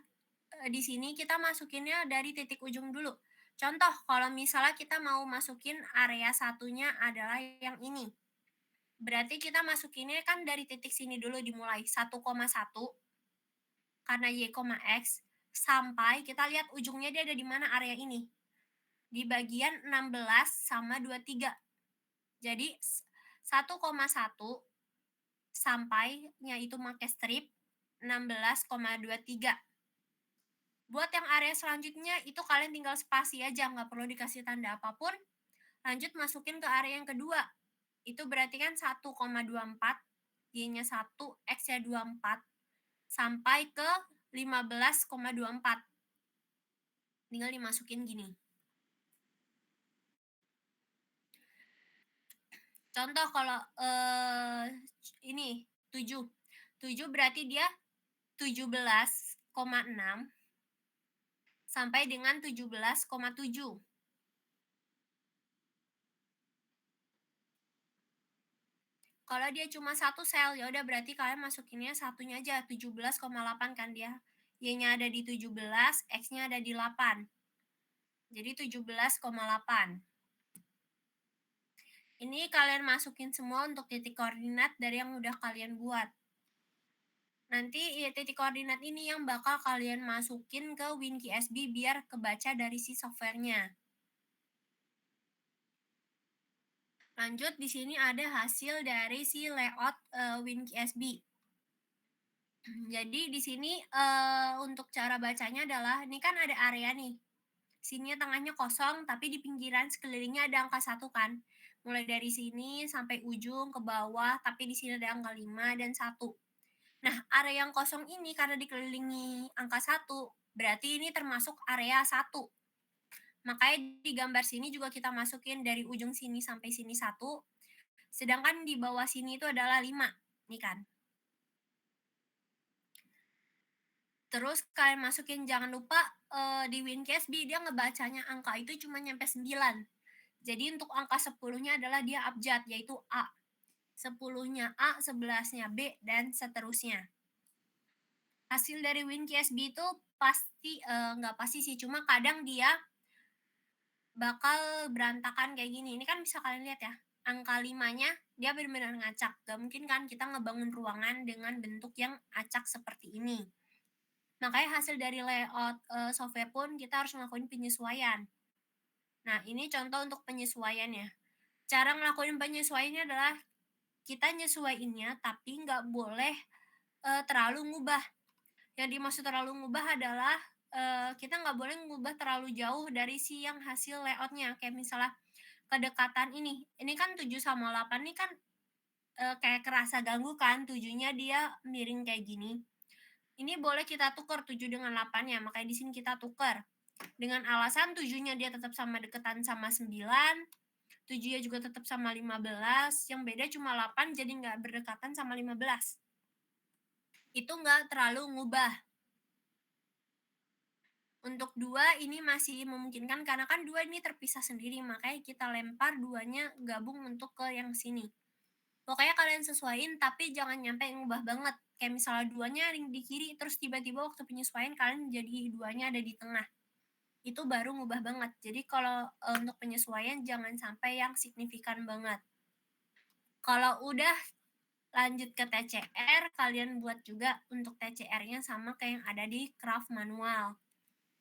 di sini kita masukinnya dari titik ujung dulu. Contoh, kalau misalnya kita mau masukin area satunya adalah yang ini. Berarti kita masukinnya kan dari titik sini dulu dimulai 1,1 karena Y, X sampai kita lihat ujungnya dia ada di mana area ini. Di bagian 16 sama 23. Jadi 1,1 sampainya itu pakai strip 16,23. Buat yang area selanjutnya itu kalian tinggal spasi aja, nggak perlu dikasih tanda apapun. Lanjut masukin ke area yang kedua. Itu berarti kan 1,24, Y-nya 1, X-nya 24, sampai ke 15,24. Tinggal dimasukin gini. Contoh kalau ini 7. 7 berarti dia 17,6 sampai dengan 17,7. Kalau dia cuma satu sel, ya udah berarti kalian masukinnya satunya aja 17,8 kan dia. Y-nya ada di 17, X-nya ada di 8. Jadi 17,8. Ini kalian masukin semua untuk titik koordinat dari yang udah kalian buat. Nanti ya, titik koordinat ini yang bakal kalian masukin ke WinKSB biar kebaca dari si softwarenya. Lanjut, di sini ada hasil dari si layout WinKSB. Jadi di sini untuk cara bacanya adalah, ini kan ada area nih. Sini tengahnya kosong, tapi di pinggiran sekelilingnya ada angka 1 kan. Mulai dari sini sampai ujung ke bawah, tapi di sini ada angka 5 dan 1. Nah, area yang kosong ini karena dikelilingi angka 1, berarti ini termasuk area 1. Makanya di gambar sini juga kita masukin dari ujung sini sampai sini 1, sedangkan di bawah sini itu adalah 5. Nih kan. Terus kalian masukin, jangan lupa di WinKSB dia ngebacanya angka itu cuma nyampe 9. Jadi untuk angka 10-nya adalah dia abjad, yaitu A. 10-nya A, 11-nya B, dan seterusnya. Hasil dari WinKSB itu pasti, nggak pasti sih, cuma kadang dia bakal berantakan kayak gini. Ini kan bisa kalian lihat ya, angka 5-nya dia benar-benar ngacak. Gak mungkin kan kita ngebangun ruangan dengan bentuk yang acak seperti ini. Makanya hasil dari layout software pun kita harus ngelakuin penyesuaian. Nah, ini contoh untuk penyesuaiannya. Cara ngelakuin penyesuaiannya adalah kita nyesuaiinnya tapi nggak boleh terlalu ngubah. Yang dimaksud terlalu ngubah adalah kita nggak boleh ngubah terlalu jauh dari si yang hasil layoutnya. Kayak misalnya kedekatan ini. Ini kan 7 sama 8 ini kan kayak kerasa ganggu kan, 7-nya dia miring kayak gini. Ini boleh kita tukar 7 dengan 8-nya, makanya di sini kita tukar. Dengan alasan 7-nya dia tetap sama deketan sama 9, 7-nya juga tetap sama 15, yang beda cuma 8 jadi nggak berdekatan sama 15. Itu nggak terlalu ngubah. Untuk 2 ini masih memungkinkan karena kan 2 ini terpisah sendiri, makanya kita lempar 2-nya gabung untuk ke yang sini. Pokoknya kalian sesuaiin tapi jangan nyampe ngubah banget. Kayak misalnya 2-nya di kiri terus tiba-tiba waktu penyesuaian kalian jadi 2-nya ada di tengah. Itu baru ngubah banget. Jadi kalau untuk penyesuaian jangan sampai yang signifikan banget. Kalau udah lanjut ke TCR, kalian buat juga untuk TCR-nya sama kayak yang ada di craft manual.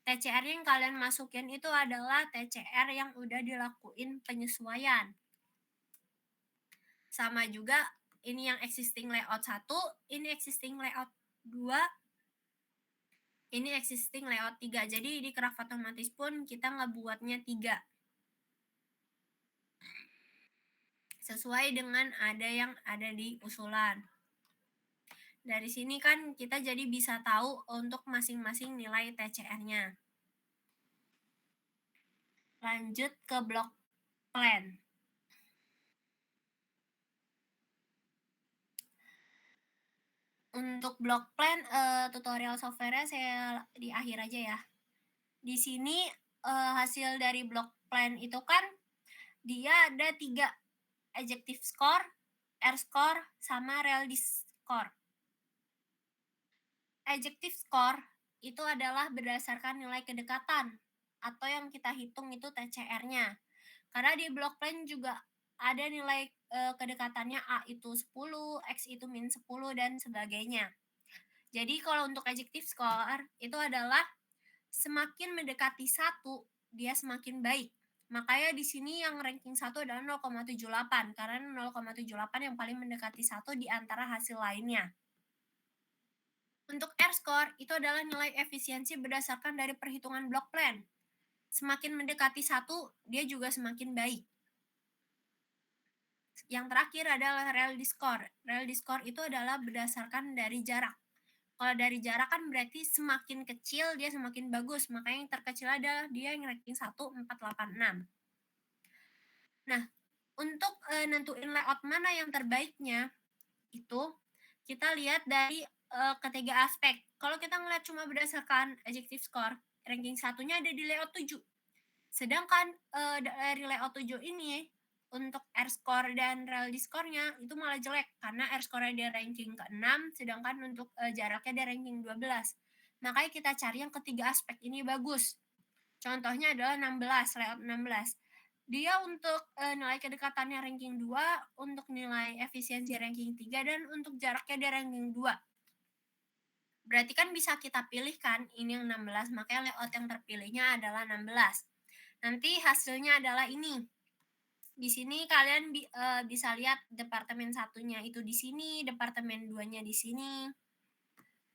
TCR yang kalian masukin itu adalah TCR yang udah dilakuin penyesuaian. Sama juga ini yang existing layout 1, ini existing layout 2, ini existing layout 3. Jadi di craft otomatis pun kita ngebuatnya 3. Sesuai dengan ada yang ada di usulan. Dari sini kan kita jadi bisa tahu untuk masing-masing nilai TCR-nya. Lanjut ke block plan. Untuk block plan tutorial software-nya saya di akhir aja ya. Di sini hasil dari block plan itu kan dia ada 3, adjective score, R-score, sama reality score. Adjective score itu adalah berdasarkan nilai kedekatan atau yang kita hitung itu TCR-nya. Karena di block plan juga ada nilai kedekatannya A itu 10, X itu min 10, dan sebagainya. Jadi kalau untuk adjective score itu adalah semakin mendekati 1, dia semakin baik. Makanya di sini yang ranking 1 adalah 0,78 karena 0,78 yang paling mendekati 1 di antara hasil lainnya. Untuk R-score itu adalah nilai efisiensi berdasarkan dari perhitungan block plan. Semakin mendekati 1, dia juga semakin baik. Yang terakhir adalah reality score. Reality score itu adalah berdasarkan dari jarak. Kalau dari jarak kan berarti semakin kecil dia semakin bagus. Makanya yang terkecil adalah dia yang ranking 1, 4, 8, 6. Nah, untuk nentuin layout mana yang terbaiknya, itu kita lihat dari ketiga aspek. Kalau kita ngeliat cuma berdasarkan adjective score, ranking 1-nya ada di layout 7. Sedangkan dari layout 7 ini, untuk R-score dan reality score-nya itu malah jelek karena R-score-nya dia ranking ke-6, sedangkan untuk jaraknya dia ranking 12. Makanya kita cari yang ketiga aspek ini bagus. Contohnya adalah 16, layout 16. Dia untuk nilai kedekatannya ranking 2, untuk nilai efisiensi ranking 3, dan untuk jaraknya dia ranking 2. Berarti kan bisa kita pilih kan ini yang 16, makanya layout yang terpilihnya adalah 16. Nanti hasilnya adalah ini. Di sini kalian bisa lihat departemen satunya itu di sini, departemen 2-nya di sini.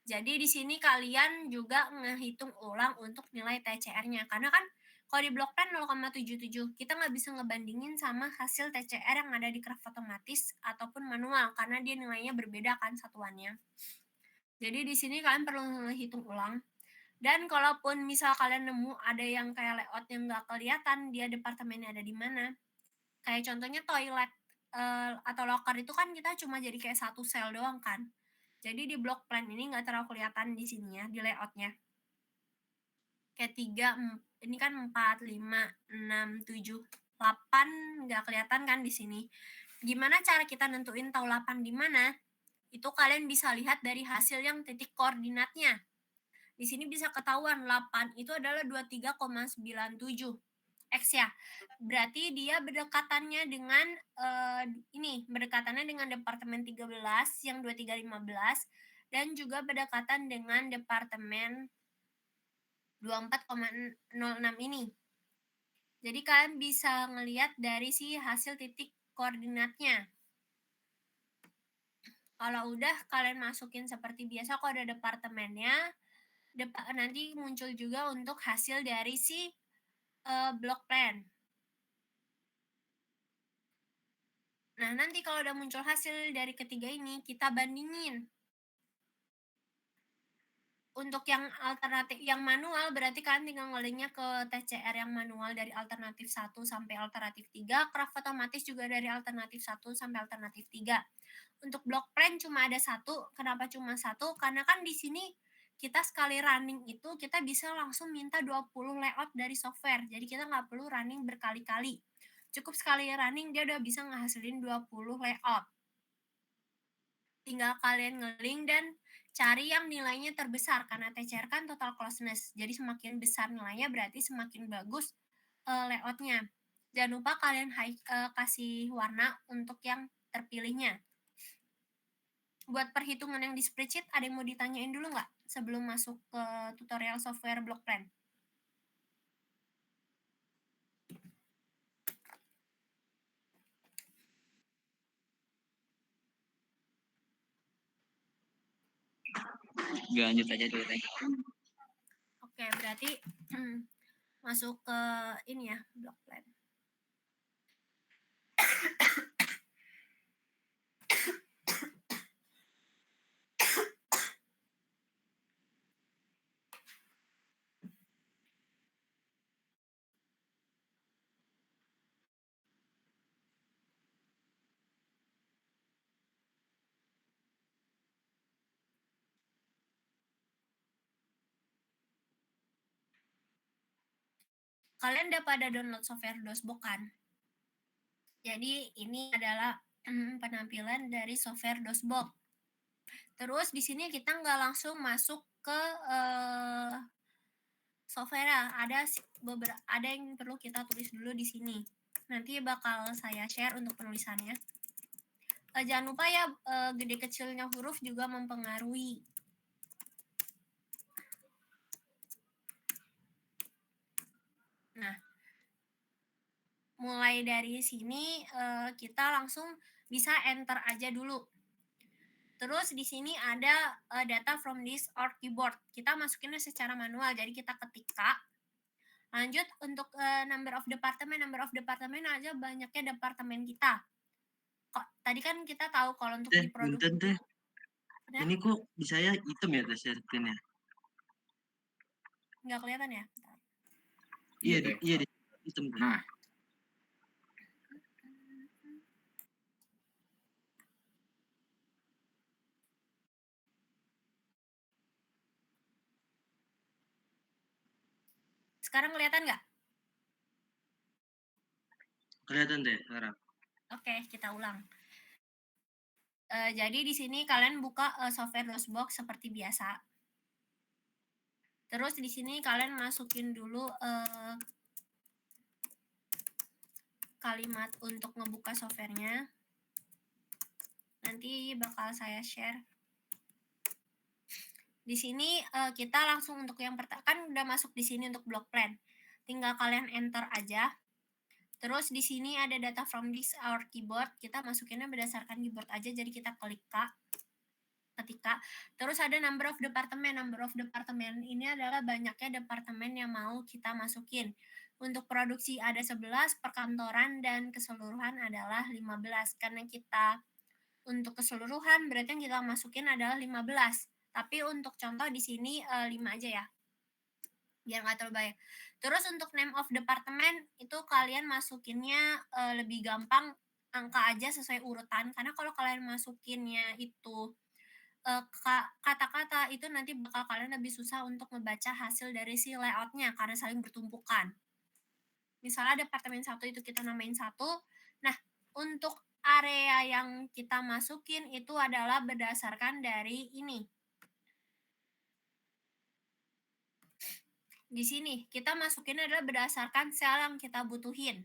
Jadi di sini kalian juga ngehitung ulang untuk nilai TCR-nya. Karena kan kalau di block plan 0,77, kita nggak bisa ngebandingin sama hasil TCR yang ada di craft otomatis ataupun manual, karena dia nilainya berbeda kan satuannya. Jadi di sini kalian perlu ngehitung ulang. Dan kalaupun misal kalian nemu ada yang kayak layout yang nggak kelihatan dia departemennya ada di mana, kayak contohnya toilet atau locker itu kan kita cuma jadi kayak satu sel doang kan. Jadi di block plan ini nggak terlalu kelihatan di sini ya, di layoutnya. Kayak 3, ini kan 4, 5, 6, 7, 8 nggak kelihatan kan di sini. Gimana cara kita nentuin tahu 8 di mana? Itu kalian bisa lihat dari hasil yang titik koordinatnya. Di sini bisa ketahuan 8 itu adalah 23,97 X ya. Berarti dia berdekatannya dengan berdekatannya dengan departemen 13 yang 2315 dan juga berdekatan dengan departemen 24,06 ini. Jadi kalian bisa ngelihat dari si hasil titik koordinatnya. Kalau udah kalian masukin seperti biasa kalau ada departemennya, nanti muncul juga untuk hasil dari si block plan. Nah, nanti kalau udah muncul hasil dari ketiga ini, kita bandingin. Untuk yang alternatif yang manual berarti kalian tinggal ngelinknya ke TCR yang manual dari alternatif 1 sampai alternatif 3, craft otomatis juga dari alternatif 1 sampai alternatif 3. Untuk block plan cuma ada satu. Kenapa cuma satu? Karena kan di sini kita sekali running itu kita bisa langsung minta 20 layout dari software. Jadi kita nggak perlu running berkali-kali. Cukup sekali running dia udah bisa ngehasilin 20 layout. Tinggal kalian ngelink dan cari yang nilainya terbesar karena TCR kan total closeness. Jadi semakin besar nilainya berarti semakin bagus layoutnya. Jangan lupa kalian kasih warna untuk yang terpilihnya. Buat perhitungan yang di spreadsheet, ada yang mau ditanyain dulu nggak sebelum masuk ke tutorial software block plan? Lanjut aja ceritanya. Oke, berarti masuk ke ini ya, block plan. Kalian udah pada download software DOSBox kan? Jadi ini adalah penampilan dari software DOSBox. Terus di sini kita nggak langsung masuk ke software, ada yang perlu kita tulis dulu di sini. Nanti bakal saya share untuk penulisannya. Jangan lupa ya gede kecilnya huruf juga mempengaruhi. Nah, mulai dari sini kita langsung bisa enter aja dulu. Terus di sini ada data from this or keyboard. Kita masukinnya secara manual, jadi kita ketika. Lanjut untuk number of departemen aja banyaknya departemen kita. Kok tadi kan kita tahu kalau untuk di produk Teh. Ini kok bisa ya hitam ya screen-nya? nggak kelihatan ya? Iya, hitam. Nah, Sekarang kelihatan nggak? Kelihatan deh sekarang. Oke, kita ulang. Jadi di sini kalian buka software DOSBox seperti biasa. Terus di sini kalian masukin dulu kalimat untuk ngebuka softwarenya. Nanti bakal saya share. Di sini kita langsung untuk yang pertama, kan udah masuk di sini untuk block plan. Tinggal kalian enter aja. Terus di sini ada data from this our keyboard. Kita masukinnya berdasarkan keyboard aja, jadi kita klik ketika. Terus ada number of department. Number of department ini adalah banyaknya departemen yang mau kita masukin. Untuk produksi ada 11, perkantoran dan keseluruhan adalah 15. Karena kita untuk keseluruhan berarti yang kita masukin adalah 15. Tapi untuk contoh di sini 5 aja ya. Biar nggak terlalu banyak. Terus untuk name of department itu kalian masukinnya lebih gampang angka aja sesuai urutan. Karena kalau kalian masukinnya itu kata-kata itu nanti bakal kalian lebih susah untuk membaca hasil dari si layoutnya karena saling bertumpukan. Misalnya departemen 1 itu kita namain 1. Nah, untuk area yang kita masukin itu adalah berdasarkan dari ini. Di sini kita masukin adalah berdasarkan sel yang kita butuhin.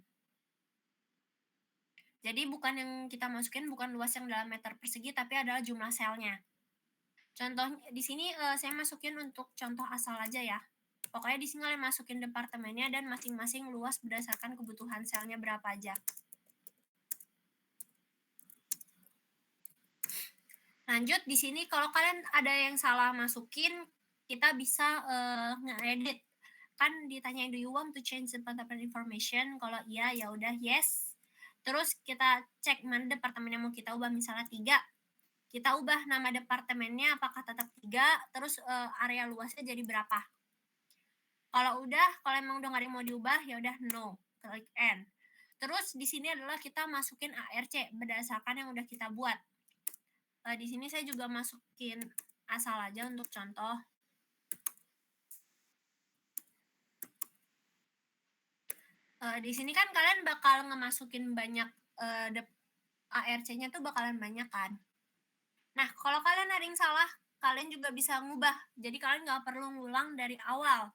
Jadi bukan yang kita masukin bukan luas yang dalam meter persegi tapi adalah jumlah selnya. Contohnya di sini saya masukin untuk contoh asal aja ya. Pokoknya di sini kalian masukin departemennya dan masing-masing luas berdasarkan kebutuhan selnya berapa aja. Lanjut di sini kalau kalian ada yang salah masukin, kita bisa nge-edit. Kan ditanya do you want to change the department information? Kalau iya ya udah yes. Terus kita cek mana departemen yang mau kita ubah, misalnya 3. Kita ubah nama departemennya apakah tetap 3, terus area luasnya jadi berapa. Kalau emang udah nggak ada yang mau diubah, ya udah no, klik N. Terus di sini adalah kita masukin ARC berdasarkan yang udah kita buat. Di sini saya juga masukin asal aja untuk contoh. Di sini kan kalian bakal ngemasukin banyak ARC-nya tuh bakalan banyak kan. Nah, kalau kalian ada yang salah, kalian juga bisa ngubah. Jadi kalian nggak perlu ngulang dari awal.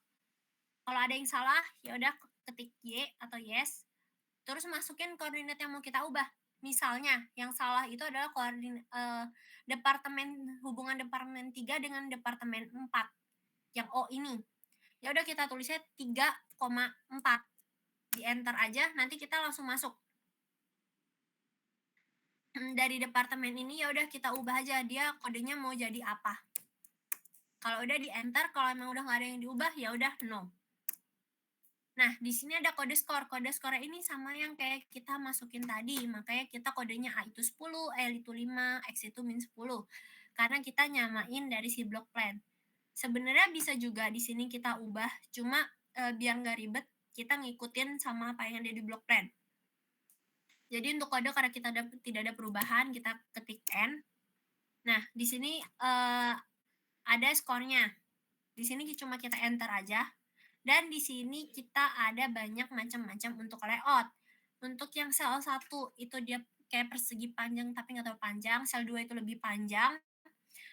Kalau ada yang salah, ya udah ketik Y atau yes, terus masukin koordinat yang mau kita ubah. Misalnya, yang salah itu adalah hubungan departemen 3 dengan departemen 4. Yang O ini. Ya udah kita tulisnya 3,4. Di enter aja, nanti kita langsung masuk. Dari departemen ini ya udah kita ubah aja dia kodenya mau jadi apa. Kalau udah di enter, kalau emang udah nggak ada yang diubah ya udah no. Nah, di sini ada kode skor. Kode skor ini sama yang kayak kita masukin tadi. Makanya kita kodenya A itu 10, L itu 5, X itu min 10. Karena kita nyamain dari si block plan. Sebenarnya bisa juga di sini kita ubah, cuma biar nggak ribet, kita ngikutin sama apa yang ada di block plan. Jadi untuk kode karena kita tidak ada perubahan, kita ketik N. Nah, di sini ada skornya. Di sini cuma kita enter aja. Dan di sini kita ada banyak macam-macam untuk layout. Untuk yang sel 1 itu dia kayak persegi panjang tapi nggak terlalu panjang. Sel 2 itu lebih panjang.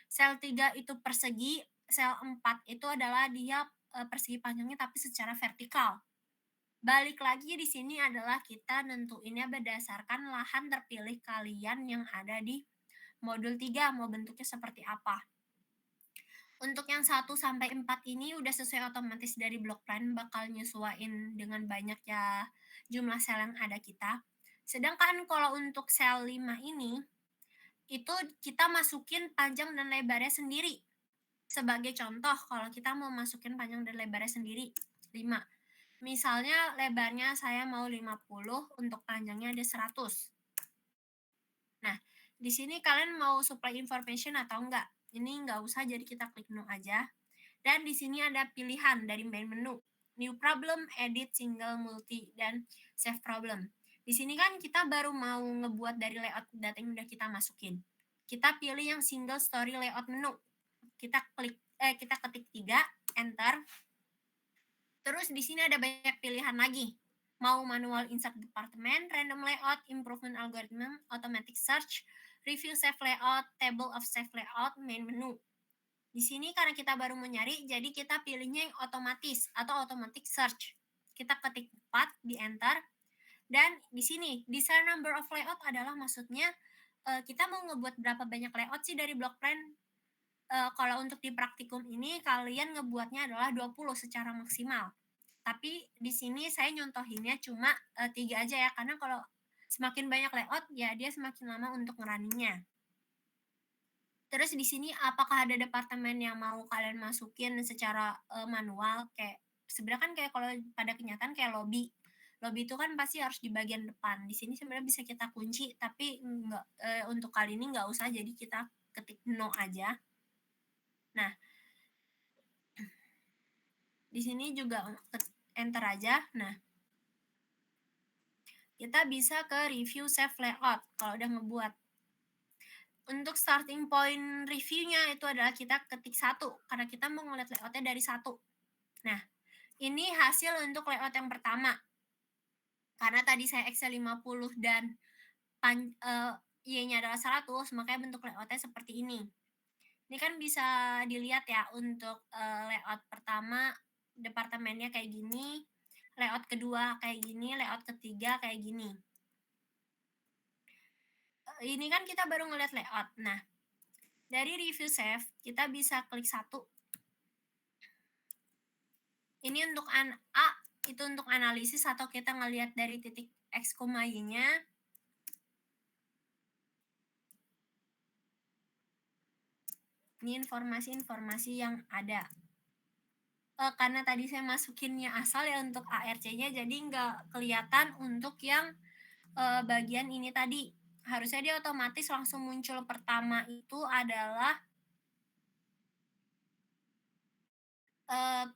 Sel 3 itu persegi. Sel 4 itu adalah dia persegi panjangnya tapi secara vertikal. Balik lagi di sini adalah kita nentuinnya berdasarkan lahan terpilih kalian yang ada di modul 3 mau bentuknya seperti apa. Untuk yang 1 sampai 4 ini udah sesuai otomatis dari block plan, bakal nyesuaiin dengan banyaknya jumlah sel yang ada kita. Sedangkan kalau untuk sel 5 ini itu kita masukin panjang dan lebarnya sendiri. Sebagai contoh, kalau kita mau masukin panjang dan lebarnya sendiri 5. Misalnya lebarnya saya mau 50, untuk panjangnya ada 100. Nah, di sini kalian mau supply information atau enggak? Ini enggak usah, jadi kita klik no aja. Dan di sini ada pilihan dari main menu. New problem, edit, single, multi, dan save problem. Di sini kan kita baru mau ngebuat dari layout data yang udah kita masukin. Kita pilih yang single story layout menu. Kita ketik 3, enter. Terus di sini ada banyak pilihan lagi. Mau manual insert department, random layout, improvement algorithm, automatic search, review save layout, table of save layout, main menu. Di sini karena kita baru mau nyari, jadi kita pilihnya yang otomatis atau automatic search. Kita ketik 4 di enter, dan di sini design number of layout adalah maksudnya kita mau ngebuat berapa banyak layout sih dari block plan. Kalau untuk di praktikum ini kalian ngebuatnya adalah 20 secara maksimal. Tapi di sini saya nyontohinnya cuma 3 aja ya, karena kalau semakin banyak layout ya dia semakin lama untuk ngerunningnya. Terus di sini apakah ada departemen yang mau kalian masukin secara manual, kayak sebenarnya kan kayak kalau pada kenyataan kayak lobby. Lobby itu kan pasti harus di bagian depan. Di sini sebenarnya bisa kita kunci, tapi enggak, untuk kali ini nggak usah, jadi kita ketik no aja. Nah, di sini juga enter aja. Nah, kita bisa ke review save layout kalau udah ngebuat. Untuk starting point reviewnya itu adalah kita ketik 1, karena kita mau ngeliat layoutnya dari 1. Nah, ini hasil untuk layout yang pertama. Karena tadi saya Excel 50 dan Y-nya adalah 100, makanya bentuk layoutnya seperti ini. Ini kan bisa dilihat ya untuk layout pertama departemennya kayak gini, layout kedua kayak gini, layout ketiga kayak gini. Ini kan kita baru ngeliat layout. Nah, dari review save kita bisa klik 1. Ini untuk A, itu untuk analisis atau kita ngelihat dari titik X, Y-nya. Ini informasi-informasi yang ada. Karena tadi saya masukinnya asal ya untuk ARC-nya, jadi nggak kelihatan untuk yang bagian ini tadi. Harusnya dia otomatis langsung muncul pertama itu adalah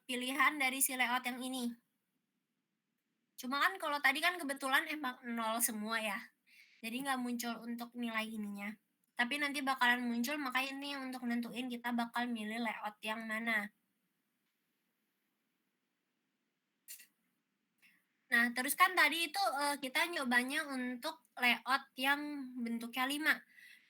pilihan dari si layout yang ini. Cuma kan kalau tadi kan kebetulan emang 0 semua ya. Jadi nggak muncul untuk nilai ininya. Tapi nanti bakalan muncul, makanya ini untuk nentuin kita bakal milih layout yang mana. Nah, terus kan tadi itu kita nyobanya untuk layout yang bentuknya 5.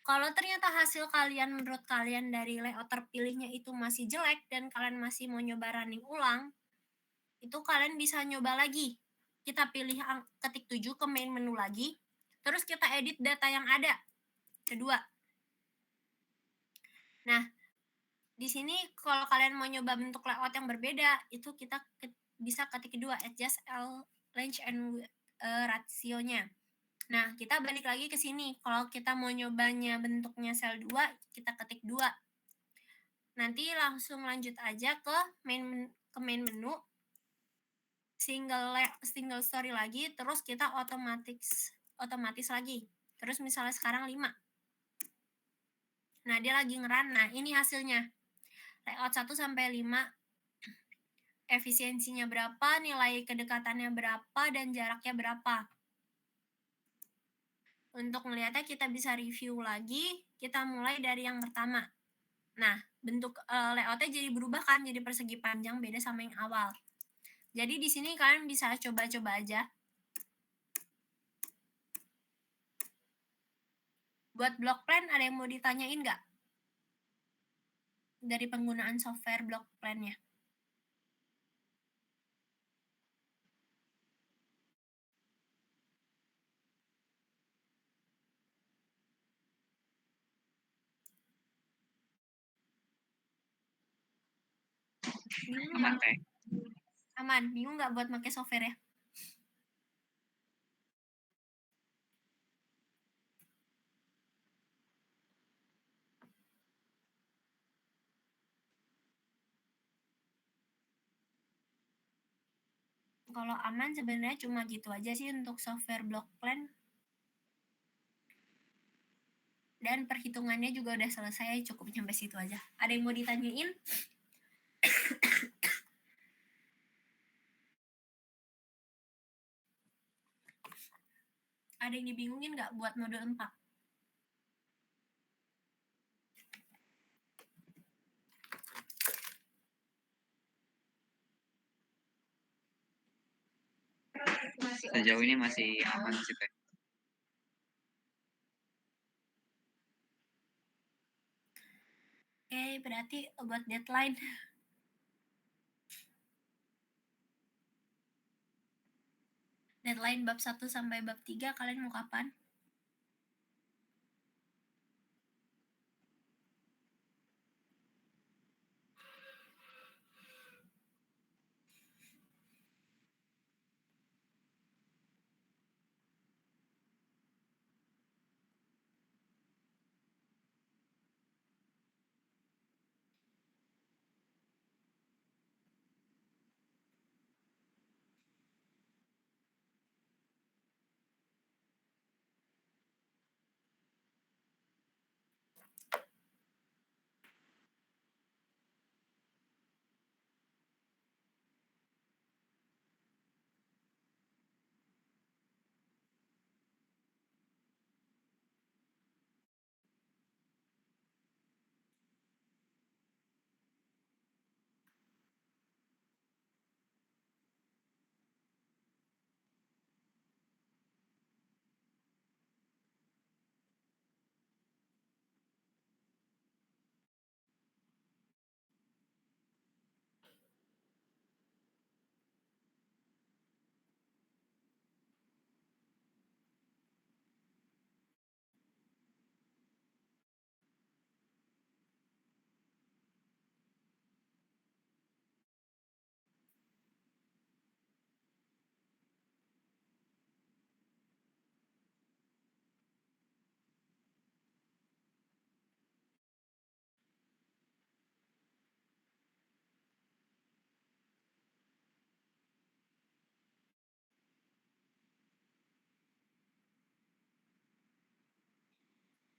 Kalau ternyata hasil kalian menurut kalian dari layout terpilihnya itu masih jelek dan kalian masih mau nyoba running ulang, itu kalian bisa nyoba lagi. Kita pilih ketik 7 ke main menu lagi, terus kita edit data yang ada. Kedua. Nah, di sini kalau kalian mau nyoba bentuk layout yang berbeda, itu kita bisa ketik kedua, adjust length and ratio-nya. Nah, kita balik lagi ke sini. Kalau kita mau nyobanya bentuknya sel 2, kita ketik 2. Nanti langsung lanjut aja ke main menu. Single story lagi, terus kita otomatis lagi. Terus misalnya sekarang 5. Nah, dia lagi ngerun. Nah, ini hasilnya. Layout 1 sampai 5. Efisiensinya berapa, nilai kedekatannya berapa, dan jaraknya berapa. Untuk melihatnya kita bisa review lagi, kita mulai dari yang pertama. Nah, bentuk layoutnya jadi berubah kan, jadi persegi panjang, beda sama yang awal. Jadi di sini kalian bisa coba-coba aja. Buat block plan ada yang mau ditanyain nggak? Dari penggunaan software block plan-nya. Aman teh. Aman, bingung nggak buat pakai software ya? Kalau aman sebenarnya cuma gitu aja sih untuk software block plan. Dan perhitungannya juga udah selesai, cukup sampai situ aja. Ada yang mau ditanyain? Ada yang dibingungin nggak buat modul 4? Sejauh ini masih aman sih teh. Oke, berarti buat deadline. Deadline bab 1 sampai bab 3 kalian mau kapan?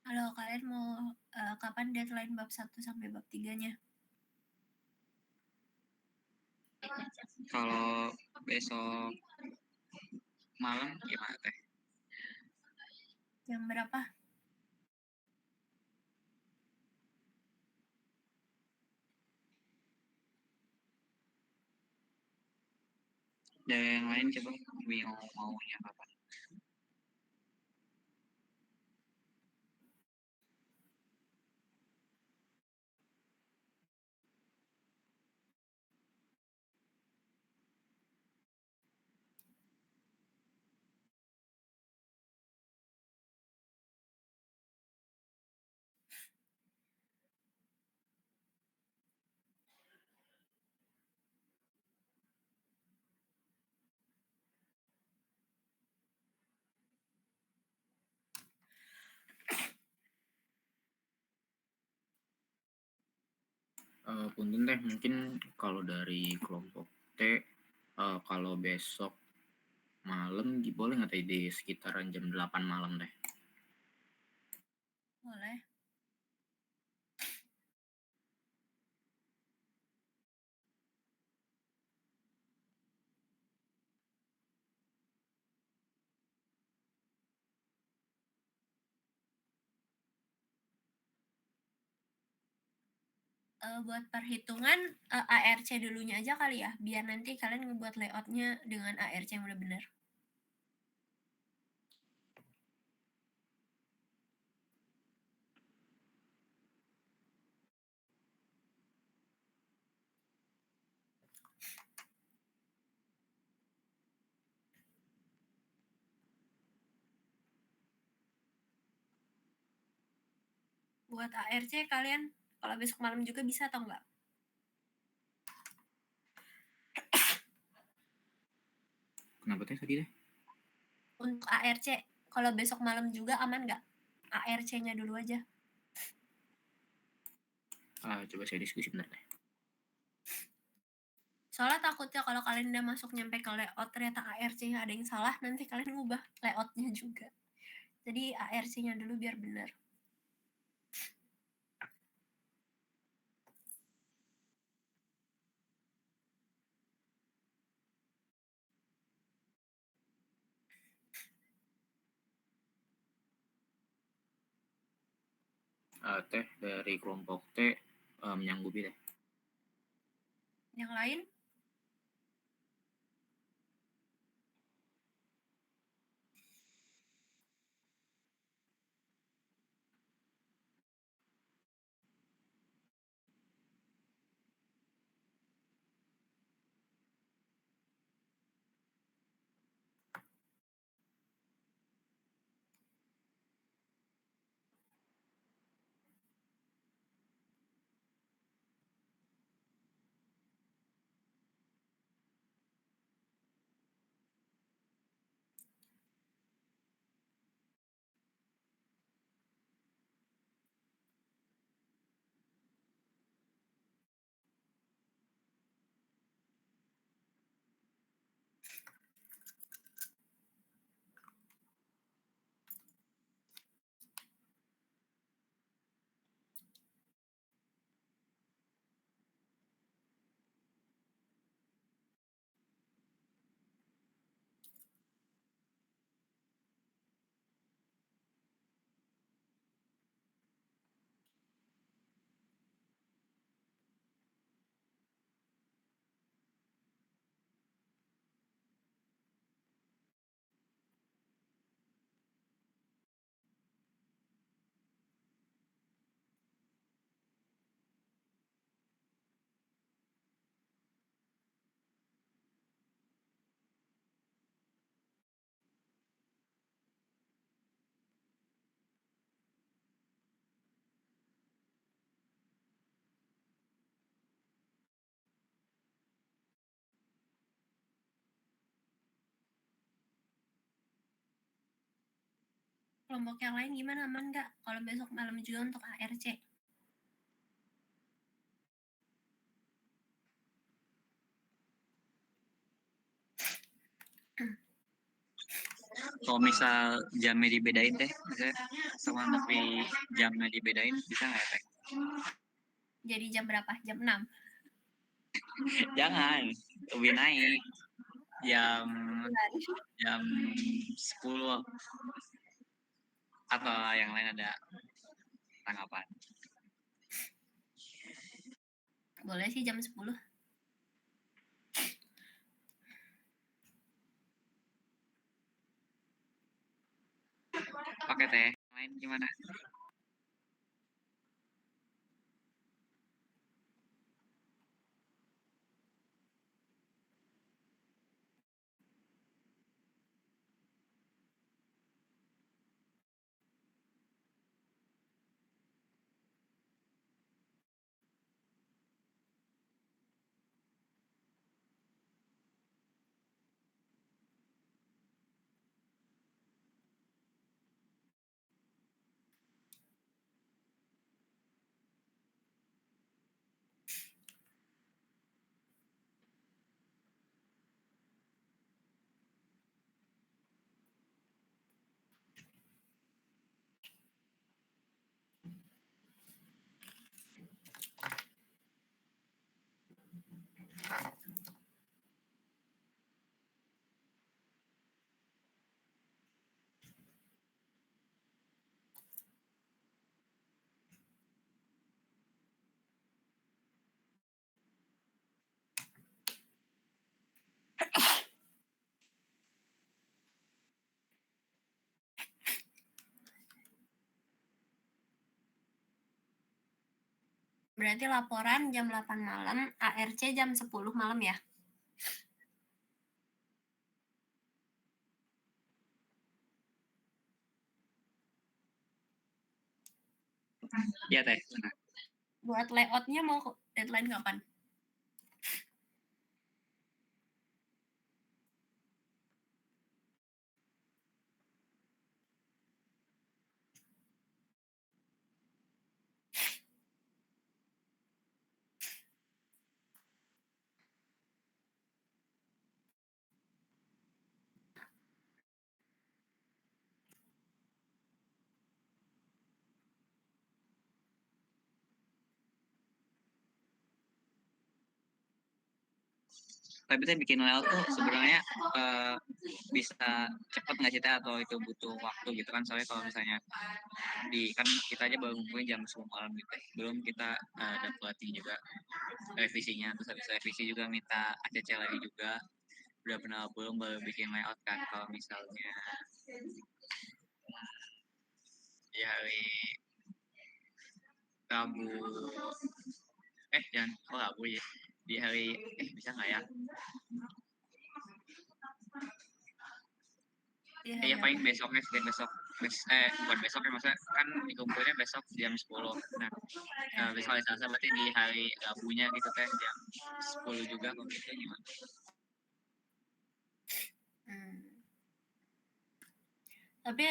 Halo, kalian mau kapan deadline bab 1 sampai bab 3-nya? Kalau besok malam gimana teh? Jam berapa? Dari yang lain coba bingung maunya kapan. Punten teh, mungkin kalau dari kelompok T, kalau besok malam boleh nggak teh di sekitaran jam 8 malam teh? Boleh. Buat perhitungan ARC dulunya aja kali ya, biar nanti kalian ngebuat layoutnya dengan ARC yang udah bener. Buat ARC kalian kalau besok malam juga bisa atau enggak? Kenapa teh tadi teh? Untuk ARC, kalau besok malam juga aman nggak? ARC-nya dulu aja. Coba saya diskusi bentar teh. Soalnya takutnya kalau kalian udah masuk nyampe ke layout ternyata ARC-nya ada yang salah, nanti kalian ngubah layoutnya juga. Jadi ARC-nya dulu biar benar. Teh dari kelompok T menyanggupi teh. Yang lain? kelompok yang lain gimana, aman nggak kalau besok malam juga untuk ARC? Kalau misal jamnya dibedain teh, misalnya sama tapi jamnya dibedain bisa nggak ya teh? Jadi jam berapa? Jam 6? Jangan, lebih naik jam jam 10 atau yang lain ada tanggapan. Boleh sih jam 10. Oke teh, yang lain gimana? Berarti laporan jam 8 malam, ARC jam 10 malam ya? Iya teh, benar. Buat layoutnya mau deadline kapan? Tapi teh bikin layout tuh sebenarnya bisa cepat nggak sih teh atau itu butuh waktu gitu kan? Soalnya kalau misalnya kan kita aja baru ngumpulin jam 10 malam gitu teh. Belum kita dapetin juga revisinya, terus habis revisi juga minta ACC lagi juga. Udah pernah belum baru bikin layout kan? Kalau misalnya di hari Rabu, jangan Rabu ya, di hari bisa nggak ya? Iya paling besoknya sih besok bukan besoknya maksudnya kan dikumpulnya besok jam 10. Nah besok hari Selasa berarti di hari Rabunya gitu kan jam 10 juga kalau gitu gimana? Tapi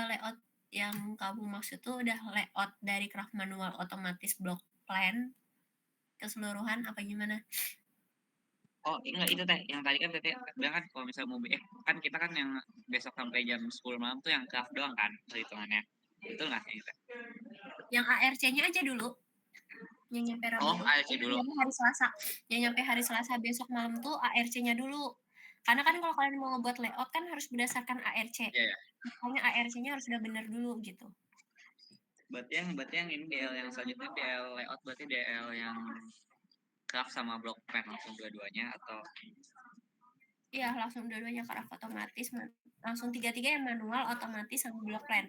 layout yang kamu maksud tuh udah layout dari craft manual otomatis block plan keseluruhan apa gimana? Oh enggak itu teh yang tadi kan teh bilang kan kalau misalnya mau kan kita kan yang besok sampai jam 10 malam tuh yang craft doang kan perhitungannya itu nggak sih teh? Yang ARC-nya aja dulu. Yang nyampe Rabu. Oh ARC dulu. Hari Selasa. Yang nyampe hari Selasa besok malam tuh ARC-nya dulu. Karena kan kalau kalian mau ngebuat layout kan harus berdasarkan ARC. Iya. Makanya ARC-nya harus udah bener dulu gitu. Berarti yang ini DL yang selanjutnya DL layout berarti DL yang craft sama block plan langsung dua-duanya atau? Iya langsung dua-duanya craft otomatis, langsung tiga-tiga yang manual otomatis sama block plan.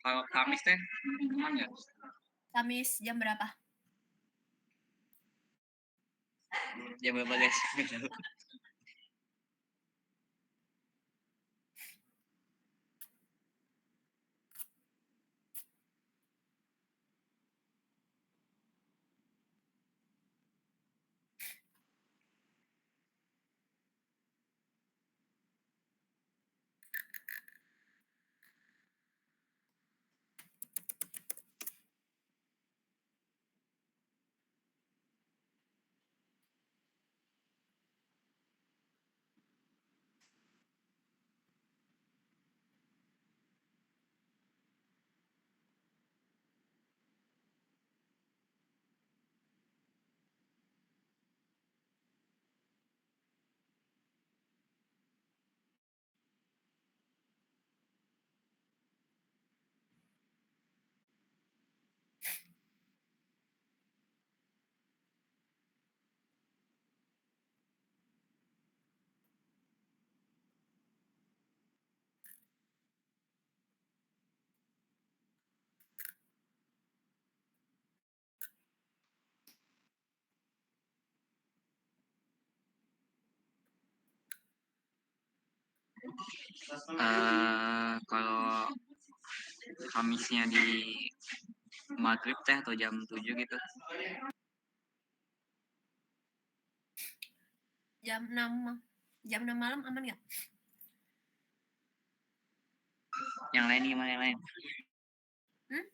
Kalau Kamis teh aman nggak? Kamis jam berapa? Jam berapa guys? Kalau Kamisnya di maghrib teh atau jam 7 gitu. Jam 6 malam aman nggak? Yang lain gimana yang lain? Hmm?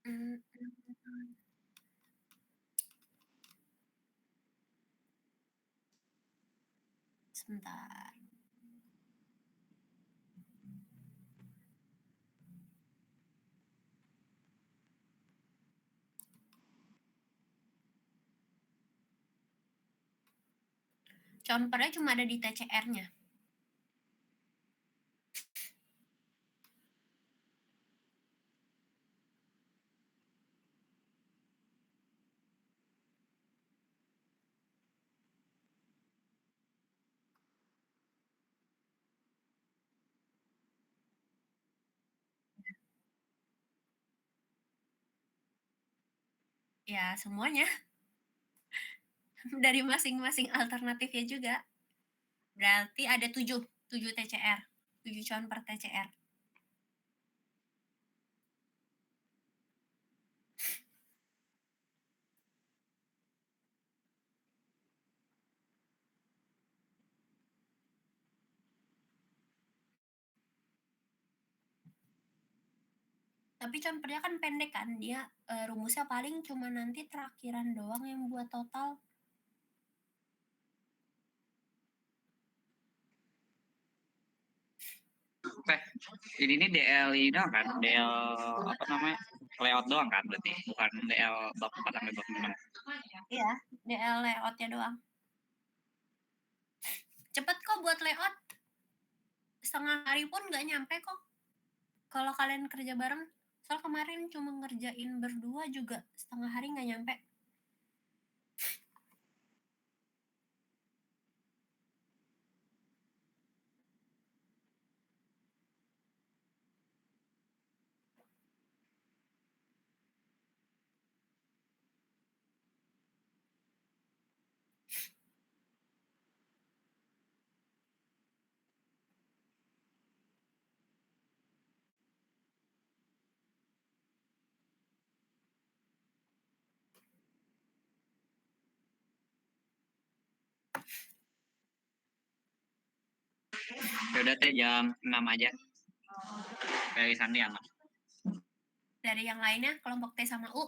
Hmm, sebentar. Conpernya cuma ada di TCR-nya. Ya, semuanya. Dari masing-masing alternatifnya juga. Berarti ada 7 TCR. 7 conper TCR. Tapi conpernya kan pendek kan, dia rumusnya paling cuma nanti terakhiran doang yang buat total. Oke, ini nih DL ini doang kan? DL apa namanya? Layout doang kan berarti, bukan DL bab 4 sampai bab 6. Iya, DL layoutnya doang. Cepet kok buat layout. Setengah hari pun nggak nyampe kok. Kalau kalian kerja bareng. Soal kemarin cuma ngerjain berdua juga setengah hari nggak nyampe. Ya udah teh jam 6 aja. Dari Sandi aman. Dari yang lainnya, kelompok T sama U,